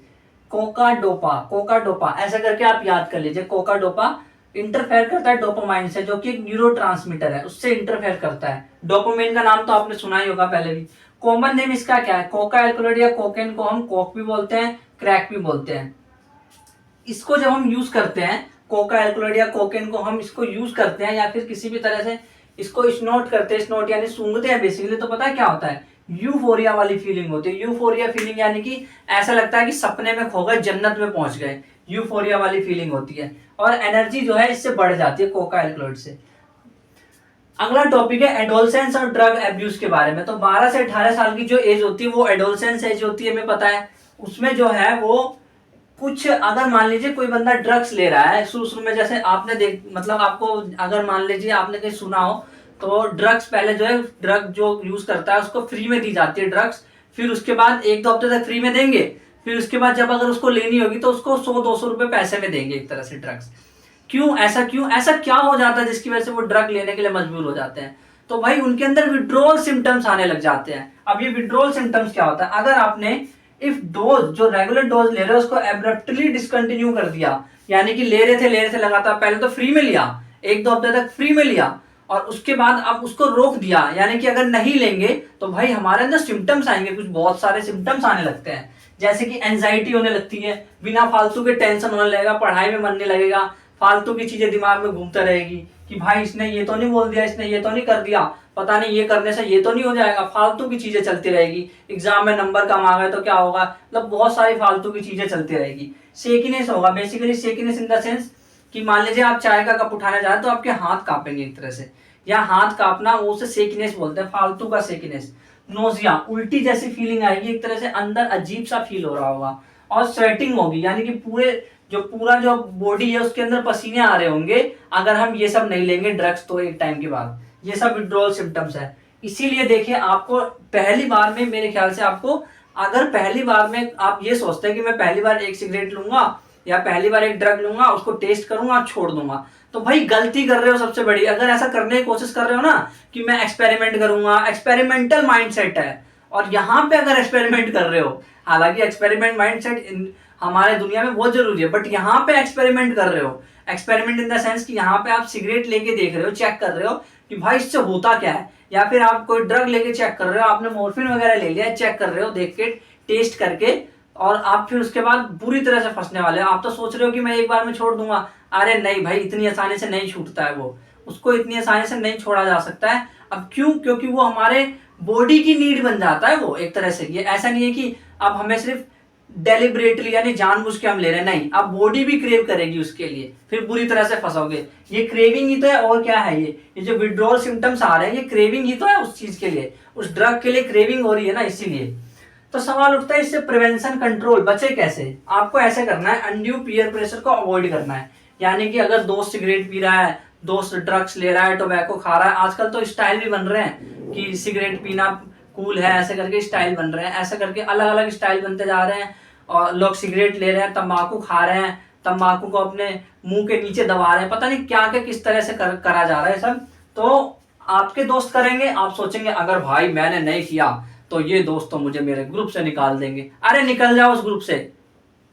कोका डोपा ऐसा करके आप याद कर लीजिए। कोका डोपा इंटरफेयर करता है डोपामाइन से, जो कि एक न्यूरोट्रांसमीटर है, उससे इंटरफेयर करता है। डोपामाइन का नाम तो आपने सुना ही होगा पहले भी। कॉमन नेम इसका क्या है? कोका एल्कलॉइड या कोकेन को हम कोक भी बोलते हैं, क्रैक भी बोलते हैं। इसको जब हम यूज करते हैं, कोका एल्कलॉइड या कोकेन को हम इसको यूज करते हैं, या फिर किसी भी तरह से इसको स्नोट करते हैं, स्नोट यानी सूंघते हैं बेसिकली, तो पता है क्या होता है? यूफोरिया वाली फीलिंग होती है। यूफोरिया फीलिंग यानी कि ऐसा लगता है कि सपने में खो गए, जन्नत में पहुंच गए, यूफोरिया वाली फीलिंग होती है। और एनर्जी जो है इससे बढ़ जाती है कोका एल्कलॉइड से। अगला टॉपिक है एडोलसेंस और ड्रग एब्यूज के बारे में। तो 12 से 18 साल की जो एज होती है वो एडोलसेंस एज होती है, हमें पता है। उसमें जो है वो कुछ, अगर मान लीजिए कोई बंदा ड्रग्स ले रहा है शुरू में, जैसे आपने मतलब आपको अगर मान लीजिए आपने कहीं सुना हो, तो ड्रग्स पहले जो है, ड्रग जो यूज करता है उसको फ्री में दी जाती है ड्रग्स, फिर उसके बाद 1-2 हफ्ते तक फ्री में देंगे, फिर उसके बाद जब अगर उसको लेनी होगी तो उसको 100-200 रुपए पैसे में देंगे, एक तरह से ड्रग्स। क्यों ऐसा क्या हो जाता है जिसकी वजह से वो ड्रग लेने के लिए मजबूर हो जाते हैं? तो भाई उनके अंदर विड्रॉल सिम्टम्स आने लग जाते हैं। अब ये विड्रॉल सिम्टम्स क्या होता है? अगर आपने इफ डोज जो रेगुलर डोज ले रहे हो उसको एब्रप्टली डिसकंटिन्यू कर दिया, यानी कि ले रहे थे लगातार, पहले तो फ्री में लिया, 1-2 हफ्ते तक फ्री में लिया और उसके बाद अब उसको रोक दिया, यानी कि अगर नहीं लेंगे तो भाई हमारे अंदर सिम्टम्स आएंगे, कुछ बहुत सारे सिम्टम्स आने लगते हैं, जैसे कि एंजाइटी होने लगती है, बिना फालतू के टेंशन होने लगेगा, पढ़ाई में मन नहीं लगेगा, फालतू की चीजें दिमाग में घूमते रहेगी कि भाई इसने ये तो नहीं बोल दिया, इसने ये तो नहीं कर दिया, पता नहीं ये करने से ये तो नहीं हो जाएगा, फालतू की चीजें चलती रहेगी, एग्जाम में नंबर कम आ गए तो क्या होगा, मतलब बहुत सारी फालतू की चीजें चलती रहेगी। शेकीनेस होगा, basically shakiness in the sense कि मान लीजिए आप चाय का कप उठाने जा रहे हैं तो आपके हाथ कांपेंगे एक तरह से, या हाथ कांपना वो उसे शेकीनेस बोलते हैं, फालतू का शेकीनेस। नोजिया, उल्टी जैसी फीलिंग आएगी, एक तरह से अंदर अजीब सा फील हो रहा होगा, और स्वेटिंग होगी, यानी कि पूरा जो बॉडी है उसके अंदर पसीने आ रहे होंगे, अगर हम ये सब नहीं लेंगे ड्रग्स तो एक टाइम के बाद। ये सब विड्रॉल सिम्टम्स है। इसीलिए देखिए आपको पहली बार में, मेरे ख्याल से आपको, अगर पहली बार में आप ये सोचते हैं कि मैं पहली बार एक सिगरेट लूंगा या पहली बार एक ड्रग लूंगा, उसको टेस्ट करूंगा छोड़ दूंगा, तो भाई गलती कर रहे हो सबसे बड़ी। अगर ऐसा करने की कोशिश कर रहे हो ना कि मैं एक्सपेरिमेंट करूंगा, एक्सपेरिमेंटल माइंडसेट है, और यहाँ पे अगर एक्सपेरिमेंट कर रहे हो, हालांकि एक्सपेरिमेंट माइंडसेट हमारे दुनिया में बहुत जरूरी है, बट यहाँ पे एक्सपेरिमेंट कर रहे हो, एक्सपेरिमेंट इन द सेंस कि यहाँ पे आप सिगरेट लेके देख रहे हो, चेक कर रहे हो कि भाई इससे होता क्या है, या फिर आप कोई ड्रग लेके चेक कर रहे हो, आपने मॉर्फिन वगैरह ले लिया, चेक कर रहे हो देख के, टेस्ट करके, और आप फिर उसके बाद बुरी तरह से फंसने वाले हो। आप तो सोच रहे हो कि मैं एक बार में छोड़ दूंगा, अरे नहीं भाई, इतनी आसानी से नहीं छूटता है वो, उसको इतनी आसानी से नहीं छोड़ा जा सकता है। अब क्यों? क्योंकि वो हमारे बॉडी की नीड बन जाता है वो एक तरह से। ये ऐसा नहीं है कि अब हमें सिर्फ डेलिबरेटली यानी जानबूझ के हम ले रहे हैं, नहीं, अब बॉडी भी क्रेव करेगी उसके लिए, फिर बुरी तरह से फंसोगे। ये क्रेविंग ही तो है, और क्या है, ये जो विड्रॉल सिम्टम्स आ रहे हैं ये क्रेविंग ही तो है उस चीज के लिए, उस ड्रग के लिए क्रेविंग हो रही है ना, इसीलिए। तो सवाल उठता है इससे प्रिवेंशन कंट्रोल बचे कैसे? आपको ऐसे करना है, अनड्यू पीयर प्रेशर को अवॉइड करना है, यानी कि अगर दोस्त सिगरेट पी रहा है, दोस्त ड्रग्स ले रहा है, टोबैको खा रहा है, आजकल तो स्टाइल भी बन रहे हैं कि सिगरेट पीना कूल है, ऐसे करके स्टाइल बन रहे हैं, ऐसे करके अलग अलग स्टाइल बनते जा रहे हैं, और लोग सिगरेट ले रहे हैं, तंबाकू खा रहे हैं, तंबाकू को अपने मुंह के नीचे दबा रहे हैं, पता नहीं क्या क्या किस तरह से करा जा रहा है सब। तो आपके दोस्त करेंगे, आप सोचेंगे अगर भाई मैंने नहीं किया तो ये दोस्त तो मुझे मेरे ग्रुप से निकाल देंगे। अरे निकल जाओ उस ग्रुप से,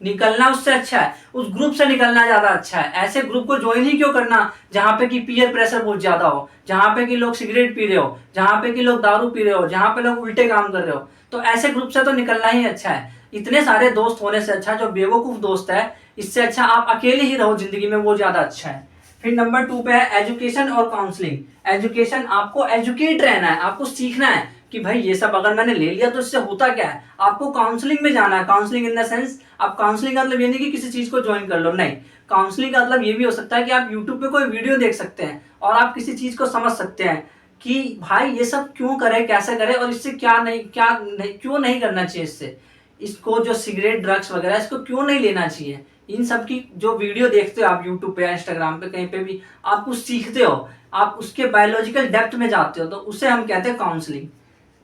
निकलना उससे अच्छा है, उस ग्रुप से निकलना ज्यादा अच्छा है। ऐसे ग्रुप को ज्वाइन ही क्यों करना जहां पे कि पीयर प्रेशर बहुत ज्यादा हो, जहां पे कि लोग सिगरेट पी रहे हो, जहां पे कि लोग दारू पी रहे हो, जहां पे लोग उल्टे काम कर रहे हो। तो ऐसे ग्रुप से तो निकलना ही अच्छा है। इतने सारे दोस्त होने से अच्छा जो बेवकूफ दोस्त है, इससे अच्छा आप अकेले ही रहो जिंदगी में, वो ज्यादा अच्छा है। फिर नंबर 2 पे है एजुकेशन और काउंसलिंग। एजुकेशन, आपको एजुकेट रहना है, आपको सीखना है कि भाई ये सब अगर मैंने ले लिया तो इससे होता क्या है। आपको काउंसलिंग में जाना है। काउंसलिंग इन द सेंस, आप काउंसलिंग का मतलब ये नहीं कि किसी चीज को ज्वाइन कर लो, नहीं। काउंसलिंग का मतलब ये भी हो सकता है कि आप यूट्यूब पे कोई वीडियो देख सकते हैं और आप किसी चीज को समझ सकते हैं कि भाई ये सब क्यों करे, कैसे करे, और इससे क्या नहीं, क्यों नहीं करना चाहिए, इससे इसको जो सिगरेट ड्रग्स वगैरह इसको क्यों नहीं लेना चाहिए। इन सब की जो वीडियो देखते हो आप यूट्यूब पे, इंस्टाग्राम पे, कहीं पे भी आप कुछ सीखते हो, आप उसके बायोलॉजिकल डेप्थ में जाते हो, तो उसे हम कहते हैं काउंसलिंग।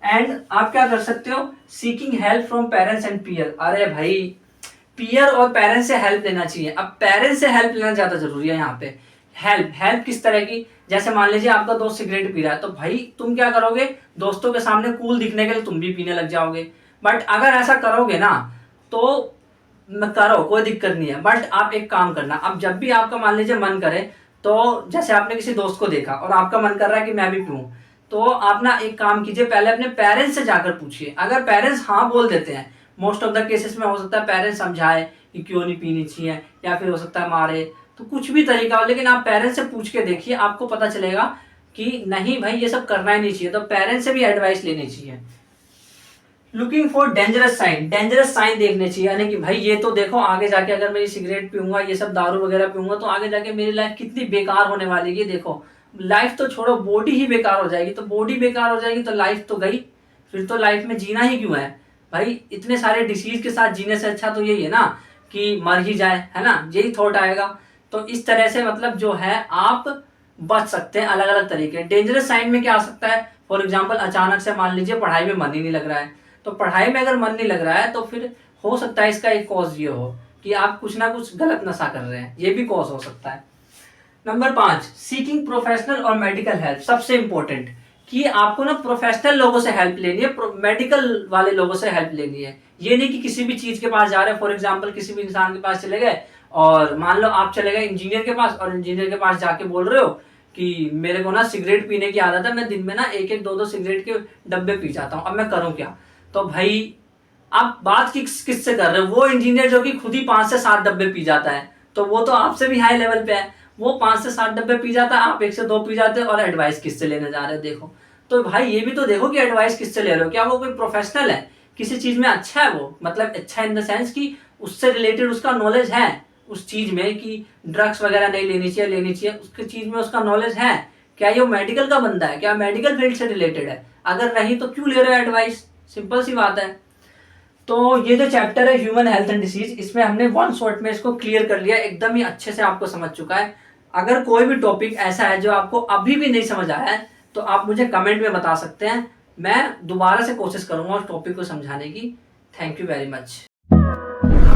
एंड आप क्या कर सकते हो, seeking help from parents and peer. अरे भाई, पीयर और पेरेंट्स से हेल्प लेना चाहिए। अब पेरेंट्स से हेल्प लेना ज्यादा जरूरी है यहाँ पे। हेल्प किस तरह की, जैसे मान लीजिए आपका दोस्त सिगरेट पी रहा है, तो भाई तुम क्या करोगे, दोस्तों के सामने कूल दिखने के लिए तुम भी पीने लग जाओगे। बट अगर ऐसा करोगे ना तो करो, कोई दिक्कत नहीं है, बट आप एक काम करना, अब जब भी आपका मान लीजिए मन करे, तो जैसे आपने किसी दोस्त को देखा और आपका मन कर रहा है कि मैं भी पीऊं, तो आप ना एक काम कीजिए, पहले अपने पेरेंट्स से जाकर पूछिए। अगर पेरेंट्स हाँ बोल देते हैं, मोस्ट ऑफ द केसेस में हो सकता है पेरेंट्स समझाए कि क्यों नहीं पीनी चाहिए, या फिर हो सकता है मारे, तो कुछ भी तरीका हो, लेकिन आप पेरेंट्स से पूछ के देखिए, आपको पता चलेगा कि नहीं भाई ये सब करना ही नहीं चाहिए। तो पेरेंट्स से भी एडवाइस लेनी चाहिए। लुकिंग फॉर डेंजरस साइन देखने चाहिए, यानी कि भाई ये तो देखो आगे जाके अगर मैं ये सिगरेट पीऊंगा, ये सब दारू वगैरह पीऊंगा, तो आगे जाके मेरी लाइफ कितनी बेकार होने वाली है। देखो लाइफ तो छोड़ो, बॉडी ही बेकार हो जाएगी, तो बॉडी बेकार हो जाएगी तो लाइफ तो गई, फिर तो लाइफ में जीना ही क्यों है भाई। इतने सारे डिसीज के साथ जीने से अच्छा तो यही है ना कि मर ही जाए, है ना, यही थॉट आएगा। तो इस तरह से मतलब जो है आप बच सकते हैं अलग अलग तरीके। डेंजरस साइन में क्या आ सकता है, फॉर एग्जाम्पल अचानक से मान लीजिए पढ़ाई में मन ही नहीं लग रहा है, तो पढ़ाई में अगर मन नहीं लग रहा है तो फिर हो सकता है इसका एक कॉज ये हो कि आप कुछ ना कुछ गलत नशा कर रहे हैं, ये भी कॉज हो सकता है। नंबर 5, सीकिंग प्रोफेशनल और मेडिकल हेल्प। सबसे इंपॉर्टेंट कि आपको ना प्रोफेशनल लोगों से हेल्प लेनी है, मेडिकल वाले लोगों से हेल्प लेनी है। ये नहीं कि किसी भी चीज के पास जा रहे हैं, फॉर एग्जाम्पल किसी भी इंसान के पास चले गए और मान लो आप चले गए इंजीनियर के पास और इंजीनियर के पास जाके बोल रहे हो कि मेरे को ना सिगरेट पीने की आदत है, मैं दिन में ना एक एक दो दो सिगरेट के डब्बे पी जाता हूँ, अब मैं करूँ क्या? तो भाई आप बात किससे कर रहे हो? वो इंजीनियर जो कि खुद ही 5 से 7 डब्बे पी जाता है, तो वो तो आपसे भी हाई लेवल पे है। वो 5 से 7 डब्बे पी जाता है, आप 1 से 2 पी जाते हो, और एडवाइस किससे लेने जा रहे हो? देखो, तो भाई ये भी तो देखो कि एडवाइस किससे ले रहे हो। क्या वो कोई प्रोफेशनल है, किसी चीज में अच्छा है? वो मतलब अच्छा इन द सेंस कि उससे रिलेटेड उसका नॉलेज है उस चीज में कि ड्रग्स वगैरह नहीं लेनी चाहिए, उसकी चीज में उसका नॉलेज है। क्या ये मेडिकल का बंदा है? क्या मेडिकल फील्ड से रिलेटेड है? अगर नहीं तो क्यों ले रहे हो एडवाइस? सिंपल सी बात है। तो ये जो चैप्टर है ह्यूमन हेल्थ एंड डिसीज, इसमें हमने वन शॉट में इसको क्लियर कर लिया, एकदम ही अच्छे से आपको समझ चुका है। अगर कोई भी टॉपिक ऐसा है जो आपको अभी भी नहीं समझ आया है तो आप मुझे कमेंट में बता सकते हैं, मैं दोबारा से कोशिश करूंगा उस टॉपिक को समझाने की। Thank you very much.